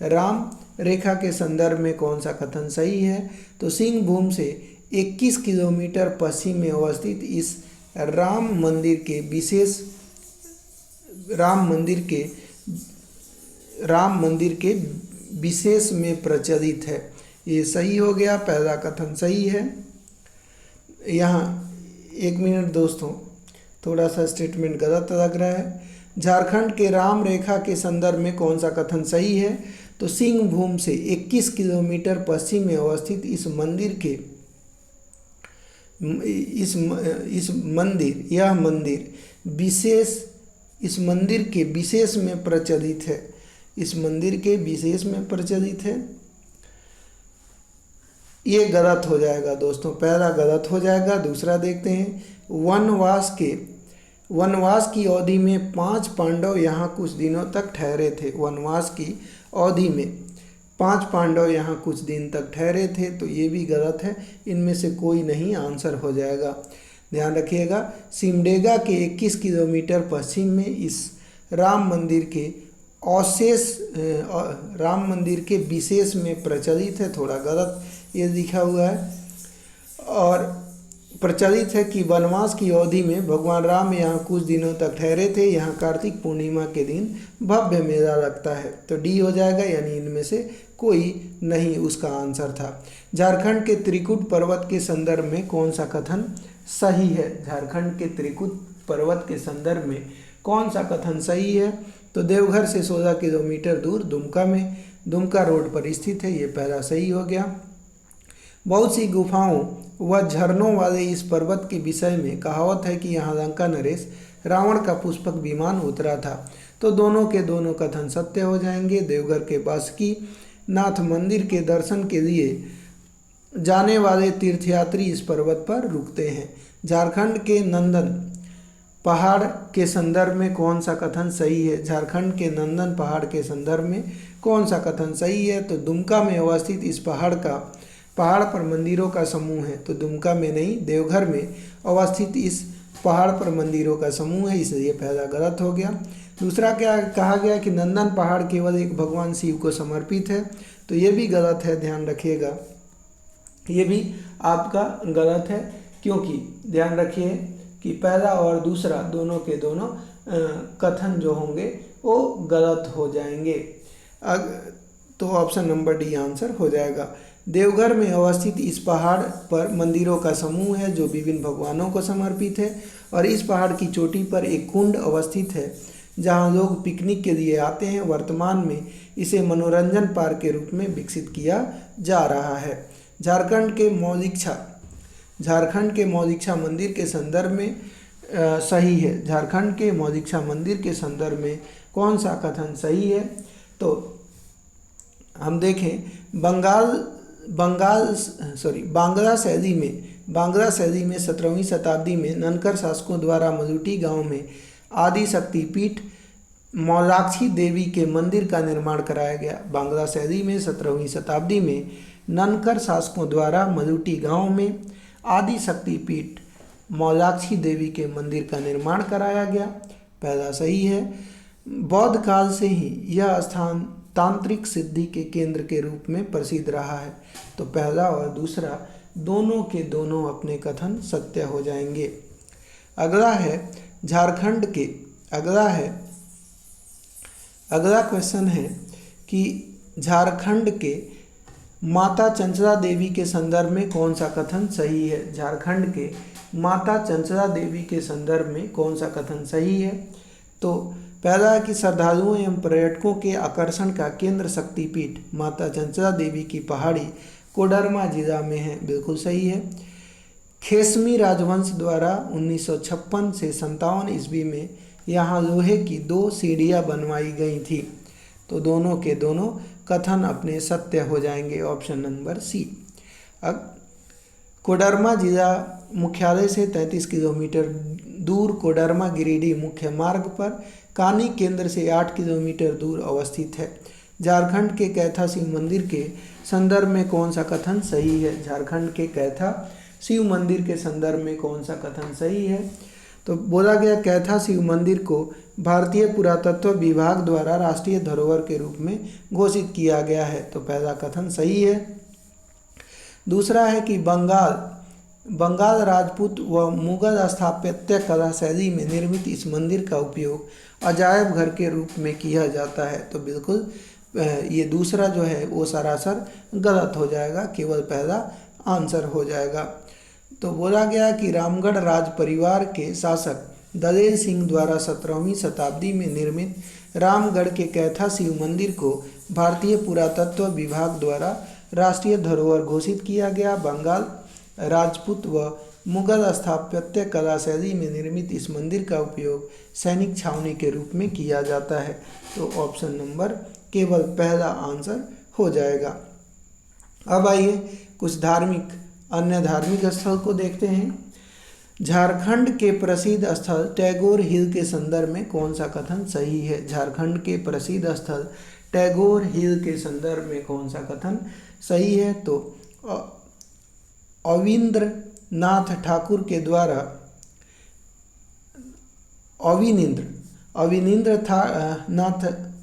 राम रेखा के संदर्भ में कौन सा कथन सही है? तो सिंहभूम से 21 किलोमीटर पश्चिम में अवस्थित इस राम मंदिर के विशेष में प्रचलित है। ये सही हो गया, पहला कथन सही है। यहाँ 1 मिनट दोस्तों, थोड़ा सा स्टेटमेंट गलत लग रहा है। झारखंड के राम रेखा के संदर्भ में कौन सा कथन सही है? तो सिंहभूम से 21 किलोमीटर पश्चिम में अवस्थित इस मंदिर के विशेष में प्रचलित है। इस मंदिर के विशेष में प्रचलित है। ये गलत हो जाएगा दोस्तों, पहला गलत हो जाएगा। दूसरा देखते हैं, वनवास की अवधि में 5 पांडव यहाँ कुछ दिनों तक ठहरे थे। वनवास की अवधि में 5 पांडव यहाँ कुछ दिन तक ठहरे थे। तो ये भी गलत है, इनमें से कोई नहीं आंसर हो जाएगा। ध्यान रखिएगा, सिमडेगा के 21 किलोमीटर पश्चिम में इस राम मंदिर के विशेष में प्रचलित है। थोड़ा गलत ये लिखा हुआ है। और प्रचलित है कि वनवास की अवधि में भगवान राम यहाँ कुछ दिनों तक ठहरे थे। यहाँ कार्तिक पूर्णिमा के दिन भव्य मेला लगता है। तो डी हो जाएगा, यानी इनमें से कोई नहीं उसका आंसर था। झारखंड के त्रिकुट पर्वत के संदर्भ में कौन सा कथन सही है? झारखंड के त्रिकुट पर्वत के संदर्भ में कौन सा कथन सही है? तो देवघर से 16 किलोमीटर दूर दुमका रोड पर स्थित है। ये पहला सही हो गया। बहुत सी गुफाओं व झरनों वाले इस पर्वत के विषय में कहावत है कि यहाँ लंका नरेश रावण का पुष्पक विमान उतरा था। तो दोनों के दोनों कथन सत्य हो जाएंगे। देवघर के बासुकी नाथ मंदिर के दर्शन के लिए जाने वाले तीर्थयात्री इस पर्वत पर रुकते हैं। झारखंड के नंदन पहाड़ के संदर्भ में कौन सा कथन सही है? झारखंड के नंदन पहाड़ के संदर्भ में कौन सा कथन सही है? तो दुमका में अवस्थित इस पहाड़ पर मंदिरों का समूह है। तो दुमका में नहीं, देवघर में अवस्थित इस पहाड़ पर मंदिरों का समूह है, इसलिए पहला गलत हो गया। दूसरा क्या कहा गया कि नंदन पहाड़ केवल एक भगवान शिव को समर्पित है। तो ये भी गलत है, ध्यान रखिएगा, ये भी आपका गलत है। क्योंकि ध्यान रखिए कि पहला और दूसरा दोनों के दोनों कथन जो होंगे वो गलत हो जाएंगे। तो ऑप्शन नंबर डी आंसर हो जाएगा। देवघर में अवस्थित इस पहाड़ पर मंदिरों का समूह है जो विभिन्न भगवानों को समर्पित है। और इस पहाड़ की चोटी पर एक कुंड अवस्थित है जहां लोग पिकनिक के लिए आते हैं। वर्तमान में इसे मनोरंजन पार्क के रूप में विकसित किया जा रहा है। झारखंड के मौलिक्षा मंदिर के संदर्भ में सही है। झारखंड के मौलिक्षा मंदिर के संदर्भ में कौन सा कथन सही है? तो हम देखें, बांग्ला शैली में 17वीं शताब्दी में ननकर शासकों द्वारा मलुटी गांव में आदि शक्तिपीठ मौलाक्षी देवी के मंदिर का निर्माण कराया गया। बांग्ला शैली में 17वीं शताब्दी में ननकर शासकों द्वारा मलुटी गांव में आदि शक्तिपीठ मौलाक्षी देवी के मंदिर का निर्माण कराया गया। पहला सही है। बौद्ध काल से ही यह स्थान तांत्रिक सिद्धि के केंद्र के रूप में प्रसिद्ध रहा है। तो पहला और दूसरा दोनों के दोनों अपने कथन सत्य हो जाएंगे। अगला क्वेश्चन है कि झारखंड के माता चंचला देवी के संदर्भ में कौन सा कथन सही है? झारखंड के माता चंचला देवी के संदर्भ में कौन सा कथन सही है? तो पहला है कि श्रद्धालुओं एवं पर्यटकों के आकर्षण का केंद्र शक्तिपीठ माता चंचला देवी की पहाड़ी कोडरमा जिला में है। बिल्कुल सही है। खेसमी राजवंश द्वारा 1956 से 57 ईस्वी में यहाँ लोहे की 2 सीढ़ियाँ बनवाई गई थी। तो दोनों के दोनों कथन अपने सत्य हो जाएंगे, ऑप्शन नंबर सी। अब कोडरमा जिला मुख्यालय से 33 किलोमीटर दूर कोडरमा गिरिडीह मुख्य मार्ग पर कानी केंद्र से 8 किलोमीटर दूर अवस्थित है। झारखंड के कैथा शिव मंदिर के संदर्भ में कौन सा कथन सही है? झारखंड के कैथा शिव मंदिर के संदर्भ में कौन सा कथन सही है? तो बोला गया कैथा शिव मंदिर को भारतीय पुरातत्व विभाग द्वारा राष्ट्रीय धरोहर के रूप में घोषित किया गया है। तो पहला कथन सही है। दूसरा है कि बंगाल राजपूत व मुगल स्थापत्य कला शैली में निर्मित इस मंदिर का उपयोग अजायब घर के रूप में किया जाता है। तो बिल्कुल ये दूसरा जो है वो सरासर गलत हो जाएगा, केवल पहला आंसर हो जाएगा। तो बोला गया कि रामगढ़ राज परिवार के शासक दलेर सिंह द्वारा 17वीं शताब्दी में निर्मित रामगढ़ के कैथा शिव मंदिर को भारतीय पुरातत्व विभाग द्वारा राष्ट्रीय धरोहर घोषित किया गया। बंगाल राजपूत व मुगल स्थापत्य कला शैली में निर्मित इस मंदिर का उपयोग सैनिक छावनी के रूप में किया जाता है। तो ऑप्शन नंबर केवल पहला आंसर हो जाएगा। अब आइए कुछ अन्य धार्मिक स्थल को देखते हैं। झारखंड के प्रसिद्ध स्थल टैगोर हिल के संदर्भ में कौन सा कथन सही है? झारखंड के प्रसिद्ध स्थल टैगोर हिल के संदर्भ में कौन सा कथन सही है? तो अविनिंद्रनाथ ठाकुर के द्वारा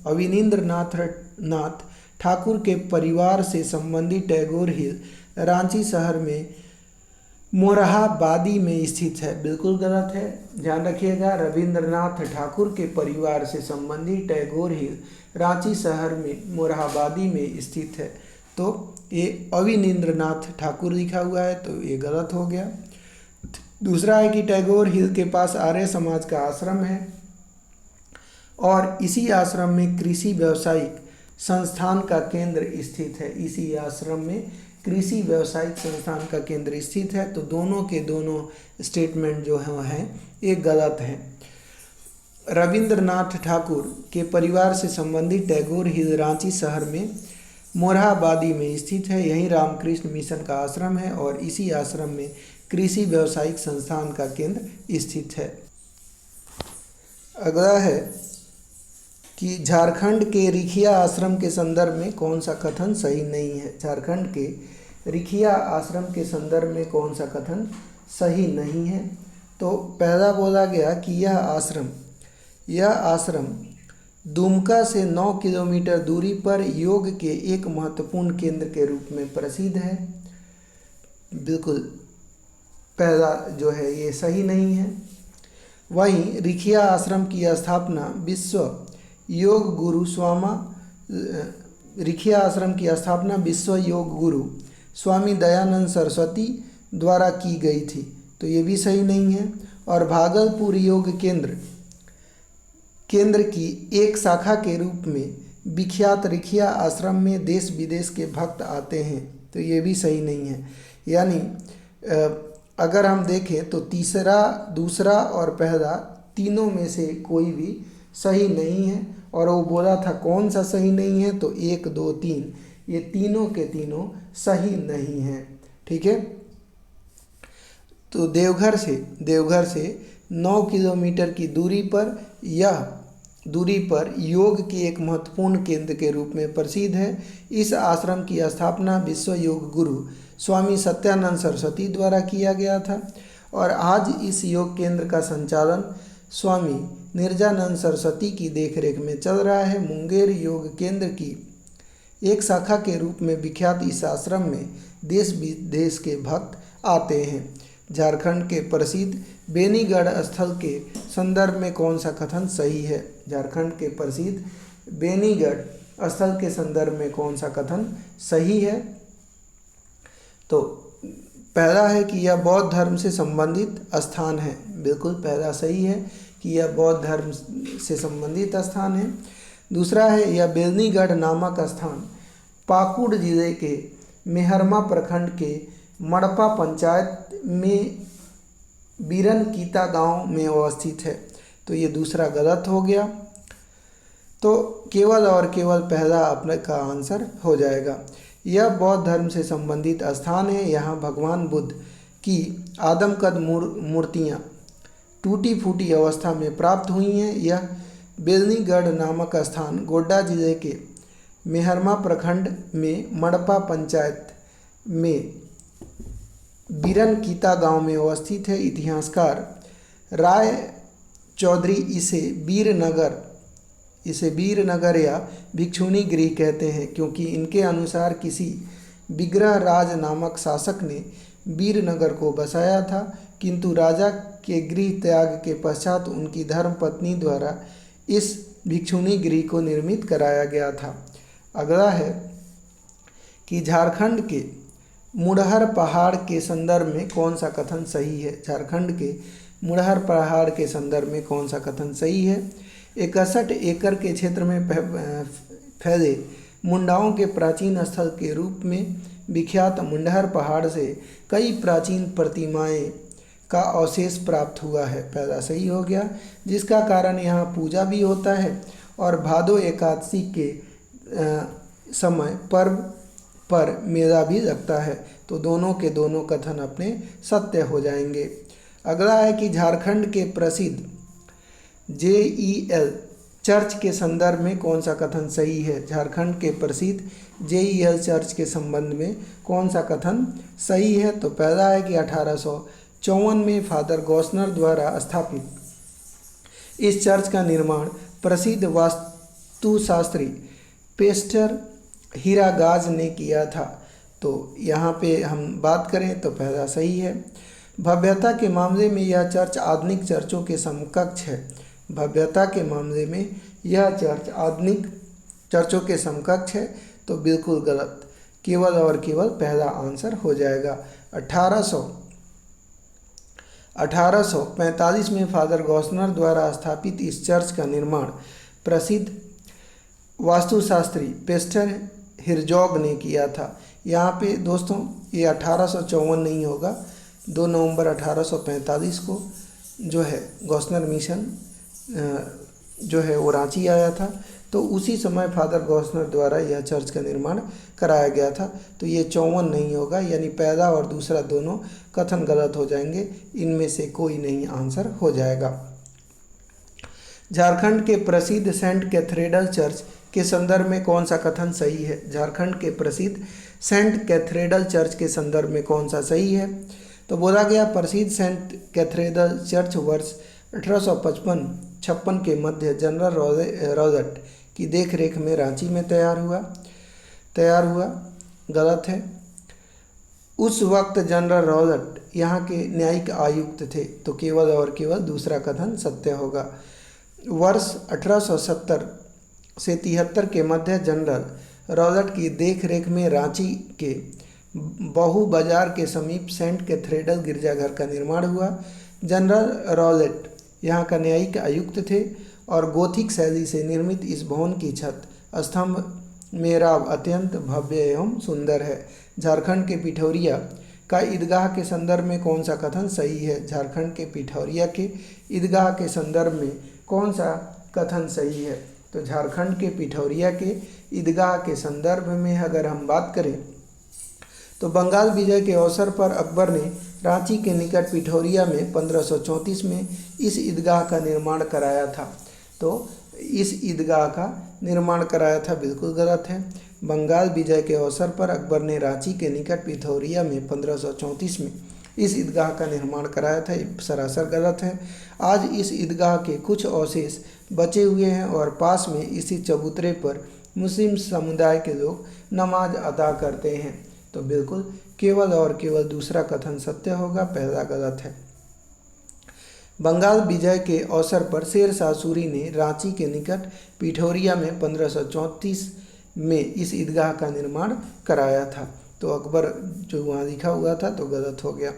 अविनिंद्रनाथ ठाकुर के परिवार से संबंधित टैगोर हिल रांची शहर में मोरहाबादी में स्थित है। बिल्कुल गलत है, ध्यान रखिएगा। रविंद्रनाथ ठाकुर के परिवार से संबंधित टैगोर हिल रांची शहर में मोरहाबादी में स्थित है। तो ये अविनिंद्रनाथ ठाकुर लिखा हुआ है, तो ये गलत हो गया। दूसरा है कि टैगोर हिल के पास आर्य समाज का आश्रम है और इसी आश्रम में कृषि व्यवसायिक संस्थान का केंद्र स्थित है। इसी आश्रम में कृषि व्यवसायिक संस्थान का केंद्र स्थित है। तो दोनों के दोनों स्टेटमेंट जो हैं ये गलत हैं। रविंद्रनाथ ठाकुर के परिवार से संबंधित टैगोर हिल रांची शहर में मोरहाबादी में स्थित है। यहीं रामकृष्ण मिशन का आश्रम है और इसी आश्रम में कृषि व्यवसायिक संस्थान का केंद्र स्थित है। अगला है कि झारखंड के रिखिया आश्रम के संदर्भ में कौन सा कथन सही नहीं है? झारखंड के रिखिया आश्रम के संदर्भ में कौन सा कथन सही नहीं है? तो पहला बोला गया कि यह आश्रम दुमका से 9 किलोमीटर दूरी पर योग के एक महत्वपूर्ण केंद्र के रूप में प्रसिद्ध है। बिल्कुल पहला जो है ये सही नहीं है। वहीं रिखिया आश्रम की स्थापना विश्व योग गुरु स्वामी दयानंद सरस्वती द्वारा की गई थी। तो ये भी सही नहीं है। और भागलपुर योग केंद्र की एक शाखा के रूप में विख्यात रिखिया आश्रम में देश विदेश के भक्त आते हैं। तो ये भी सही नहीं है। यानी अगर हम देखें तो तीसरा, दूसरा और पहला तीनों में से कोई भी सही नहीं है। और वो बोला था कौन सा सही नहीं है, तो 1, 2, 3 ये तीनों के तीनों सही नहीं हैं। ठीक है। तो देवघर से 9 किलोमीटर की दूरी पर योग के एक महत्वपूर्ण केंद्र के रूप में प्रसिद्ध है। इस आश्रम की स्थापना विश्व योग गुरु स्वामी सत्यानंद सरस्वती द्वारा किया गया था और आज इस योग केंद्र का संचालन स्वामी निर्जानंद सरस्वती की देखरेख में चल रहा है। मुंगेर योग केंद्र की एक शाखा के रूप में विख्यात इस आश्रम में देश विदेश के भक्त आते हैं। झारखंड के प्रसिद्ध बेनीगढ़ स्थल के संदर्भ में कौन सा कथन सही है? झारखंड के प्रसिद्ध बेनीगढ़ स्थल के संदर्भ में कौन सा कथन सही है? तो पहला है कि यह बौद्ध धर्म से संबंधित स्थान है। बिल्कुल पहला सही है कि यह बौद्ध धर्म से संबंधित स्थान है। दूसरा है यह बेनीगढ़ नामक स्थान पाकुड़ जिले के मेहरमा प्रखंड के मड़पा पंचायत में बीरनकीता गांव में अवस्थित है। तो ये दूसरा गलत हो गया। तो केवल और केवल पहला अपने का आंसर हो जाएगा। यह बौद्ध धर्म से संबंधित स्थान है। यहाँ भगवान बुद्ध की आदमकद मूर्तियाँ टूटी फूटी अवस्था में प्राप्त हुई हैं। यह बेलनीगढ़ नामक स्थान गोड्डा जिले के मेहरमा प्रखंड में मड़पा पंचायत में बीरनकीता गांव में अवस्थित है। इतिहासकार राय चौधरी इसे वीरनगर या भिक्षुणी गृह कहते हैं, क्योंकि इनके अनुसार किसी विग्रह राज नामक शासक ने वीरनगर को बसाया था, किंतु राजा के गृह त्याग के पश्चात उनकी धर्मपत्नी द्वारा इस भिक्षुणी गृह को निर्मित कराया गया था। अगला है कि झारखंड के मुड़हर पहाड़ के संदर्भ में कौन सा कथन सही है। झारखंड के मुड़हर पहाड़ के संदर्भ में कौन सा कथन सही है। 61 एकड़ के क्षेत्र में फैले मुंडाओं के प्राचीन स्थल के रूप में विख्यात मुंडहर पहाड़ से कई प्राचीन प्रतिमाएं का अवशेष प्राप्त हुआ है। पहला सही हो गया, जिसका कारण यहाँ पूजा भी होता है और भादो एकादशी के समय पर्व पर मेला भी लगता है। तो दोनों के दोनों कथन अपने सत्य हो जाएंगे। अगला है कि झारखंड के प्रसिद्ध JEL चर्च के संदर्भ में कौन सा कथन सही है। झारखंड के प्रसिद्ध JEL चर्च के संबंध में कौन सा कथन सही है। तो पहला है कि 1854 में फादर गॉसनर द्वारा स्थापित इस चर्च का निर्माण प्रसिद्ध वास्तुशास्त्री पेस्टर हीरागाज ने किया था। तो यहाँ पे हम बात करें तो पहला सही है। भव्यता के मामले में यह चर्च आधुनिक चर्चों के समकक्ष है। भव्यता के मामले में यह चर्च आधुनिक चर्चों के समकक्ष है। तो बिल्कुल गलत, केवल और केवल पहला आंसर हो जाएगा। 1845 में फादर गॉसनर द्वारा स्थापित इस चर्च का निर्माण प्रसिद्ध वास्तुशास्त्री पेस्टर हिरजॉग ने किया था। यहाँ पे दोस्तों ये 1854 नहीं होगा, 2 नवंबर 1845 को जो है गॉसनर मिशन जो है वो रांची आया था। तो उसी समय फादर गॉसनर द्वारा यह चर्च का निर्माण कराया गया था। तो ये 54 नहीं होगा, यानी पहला और दूसरा दोनों कथन गलत हो जाएंगे। इनमें से कोई नहीं आंसर हो जाएगा। झारखंड के प्रसिद्ध सेंट कैथेड्रल चर्च के संदर्भ में कौन सा कथन सही है। झारखंड के प्रसिद्ध सेंट कैथेड्रल चर्च के संदर्भ में कौन सा सही है। तो बोला गया प्रसिद्ध सेंट कैथेड्रल चर्च वर्ष 1855 के मध्य जनरल रॉजट की देखरेख में रांची में तैयार हुआ। गलत है। उस वक्त जनरल रॉजट यहाँ के न्यायिक आयुक्त थे। तो केवल और केवल दूसरा कथन सत्य होगा। वर्ष 1870 से 73 के मध्य जनरल रॉजट की देखरेख में रांची के बहु बाजार के समीप सेंट कैथेड्रल गिरजाघर का निर्माण हुआ। जनरल रॉजट यहाँ का न्यायिक आयुक्त थे और गोथिक शैली से निर्मित इस भवन की छत स्तंभ मेहराब अत्यंत भव्य एवं सुंदर है। झारखंड के पिठौरिया का ईदगाह के संदर्भ में कौन सा कथन सही है। झारखंड के पिठौरिया के ईदगाह के संदर्भ में कौन सा कथन सही है। तो झारखंड के पिठौरिया के ईदगाह के संदर्भ में अगर हम बात करें तो बंगाल विजय के अवसर पर अकबर ने रांची के निकट पिठौरिया में 1534 में इस ईदगाह का निर्माण कराया था। तो इस ईदगाह का निर्माण कराया था, बिल्कुल गलत है। बंगाल विजय के अवसर पर अकबर ने रांची के निकट पिठौरिया में 1534 में इस ईदगाह का निर्माण कराया था, ये सरासर गलत है। आज इस ईदगाह के कुछ अवशेष बचे हुए हैं और पास में स्थित चबूतरे पर मुस्लिम समुदाय के लोग नमाज अदा करते हैं। तो बिल्कुल केवल और केवल दूसरा कथन सत्य होगा, पहला गलत है। बंगाल विजय के अवसर पर शेर शाह सूरी ने रांची के निकट पिठौरिया में 1534 में इस ईदगाह का निर्माण कराया था। तो अकबर जो वहाँ लिखा हुआ था तो गलत हो गया।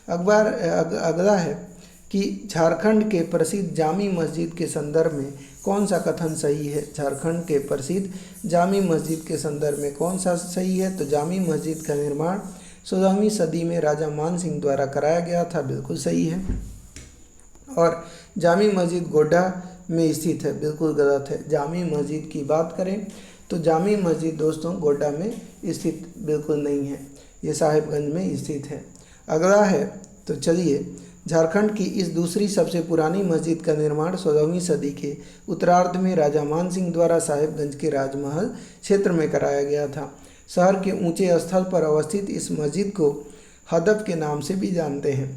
अगला है कि झारखंड के प्रसिद्ध जामी मस्जिद के संदर्भ में कौन सा कथन सही है। झारखंड के प्रसिद्ध जामी मस्जिद के संदर्भ में कौन सा सही है। तो जामी मस्जिद का निर्माण 16वीं सदी में राजा मान सिंह द्वारा कराया गया था, बिल्कुल सही है। और जामी मस्जिद गोड्डा में स्थित है, बिल्कुल गलत है। जामी मस्जिद की बात करें तो जामी मस्जिद दोस्तों गोड्डा में स्थित बिल्कुल नहीं है, ये साहिबगंज में स्थित है। अगला है, तो चलिए, झारखंड की इस दूसरी सबसे पुरानी मस्जिद का निर्माण 16वीं सदी के उत्तरार्ध में राजा मान सिंह द्वारा साहिबगंज के राजमहल क्षेत्र में कराया गया था। शहर के ऊंचे स्थल पर अवस्थित इस मस्जिद को हदफ के नाम से भी जानते हैं।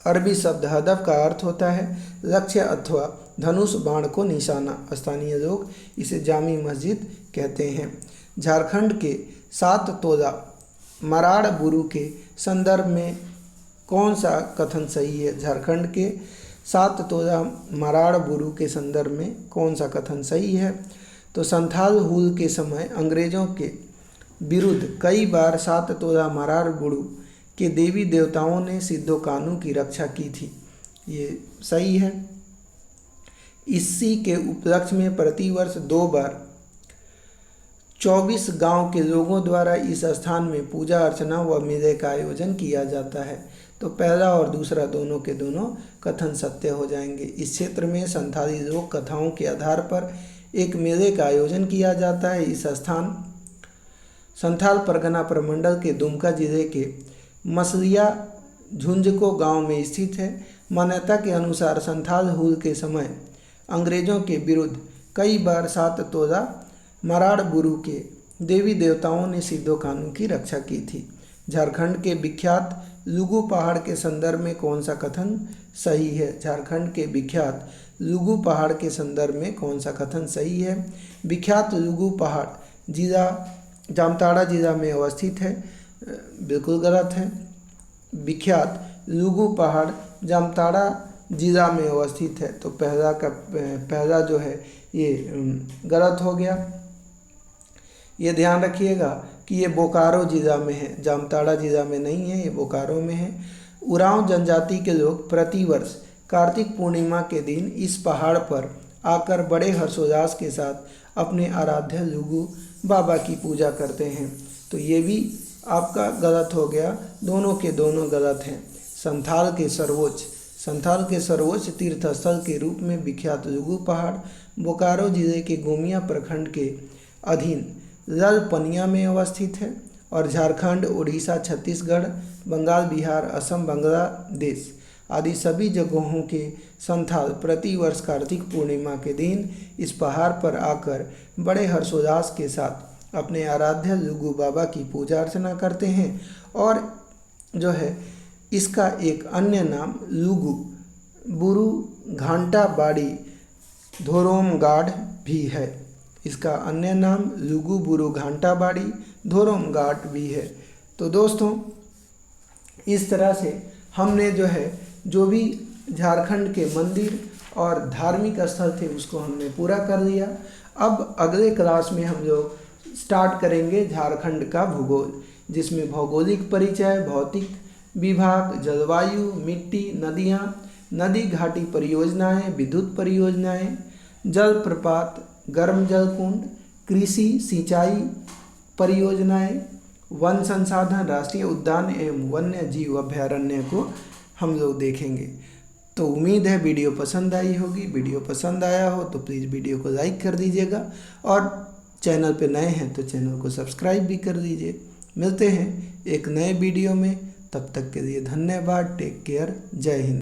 अरबी शब्द हदफ का अर्थ होता है लक्ष्य अथवा धनुष बाण को निशाना। स्थानीय लोग इसे जामी मस्जिद कहते हैं। झारखंड के 7 तोला मराड़ बुरु के संदर्भ में कौन सा कथन सही है? झारखंड के 7 तोला मराड़ बुरु के संदर्भ में कौन सा कथन सही है? तो संथाल हुल के समय अंग्रेजों के विरुद्ध कई बार 7 तोला मराड़ बुरु के देवी देवताओं ने सिद्धो कानू की रक्षा की थी, ये सही है। इसी के उपलक्ष्य में प्रतिवर्ष 2 बार 24 गांव के लोगों द्वारा इस स्थान में पूजा अर्चना व मेले का आयोजन किया जाता है। तो पहला और दूसरा दोनों के दोनों कथन सत्य हो जाएंगे। इस क्षेत्र में संथाली लोक कथाओं के आधार पर एक मेले का आयोजन किया जाता है। इस स्थान संथाल परगना प्रमंडल के दुमका जिले के मसलिया झुंझको गांव में स्थित है। मान्यता के अनुसार संथाल हुल के समय अंग्रेजों के विरुद्ध कई बार 7 तोला मराड़ बुरु के देवी देवताओं ने सिद्धो कानू की रक्षा की थी। झारखंड के विख्यात लुगु पहाड़ के संदर्भ में कौन सा कथन सही है? झारखंड के विख्यात लुगु पहाड़ के संदर्भ में कौन सा कथन सही है? विख्यात लुगु पहाड़ जिला जामताड़ा जिला में अवस्थित है, बिल्कुल गलत है। विख्यात लुगु पहाड़ जामताड़ा जिला में अवस्थित है, तो पहला जो है ये गलत हो गया। ये ध्यान रखिएगा कि ये बोकारो जिला में है, जामताड़ा जिला में नहीं है, ये बोकारो में है। उरांव जनजाति के लोग प्रतिवर्ष कार्तिक पूर्णिमा के दिन इस पहाड़ पर आकर बड़े हर्षोल्लास के साथ अपने आराध्य लुगु बाबा की पूजा करते हैं। तो ये भी आपका गलत हो गया, दोनों के दोनों गलत हैं। संथाल के सर्वोच्च तीर्थस्थल के रूप में विख्यात लुगु पहाड़ बोकारो जिले के गोमिया प्रखंड के अधीन ललपनिया में अवस्थित है और झारखंड, उड़ीसा, छत्तीसगढ़, बंगाल, बिहार, असम, बांग्लादेश आदि सभी जगहों के संथाल प्रतिवर्ष कार्तिक पूर्णिमा के दिन इस पहाड़ पर आकर बड़े हर्षोल्लास के साथ अपने आराध्य लुगु बाबा की पूजा अर्चना करते हैं। और जो है इसका एक अन्य नाम लुगु बुरु घांटा बाड़ी धोरोमगाढ़ भी है। इसका अन्य नाम लुगु बुरु घांटा बाड़ी धोरोमगाढ़ भी है। तो दोस्तों इस तरह से हमने जो भी झारखंड के मंदिर और धार्मिक स्थल थे उसको हमने पूरा कर लिया। अब अगले क्लास में हम लोग स्टार्ट करेंगे झारखंड का भूगोल, जिसमें भौगोलिक परिचय, भौतिक विभाग, जलवायु, मिट्टी, नदियाँ, नदी घाटी परियोजनाएं, विद्युत परियोजनाएं, जल प्रपात, गर्म जल कुंड, कृषि सिंचाई परियोजनाएं, वन संसाधन, राष्ट्रीय उद्यान एवं वन्य जीव अभयारण्य को हम लोग देखेंगे। तो उम्मीद है वीडियो पसंद आई होगी। वीडियो पसंद आया हो तो प्लीज़ वीडियो को लाइक कर दीजिएगा और चैनल पे नए हैं तो चैनल को सब्सक्राइब भी कर दीजिए। मिलते हैं एक नए वीडियो में, तब तक के लिए धन्यवाद। टेक केयर, जय हिंद।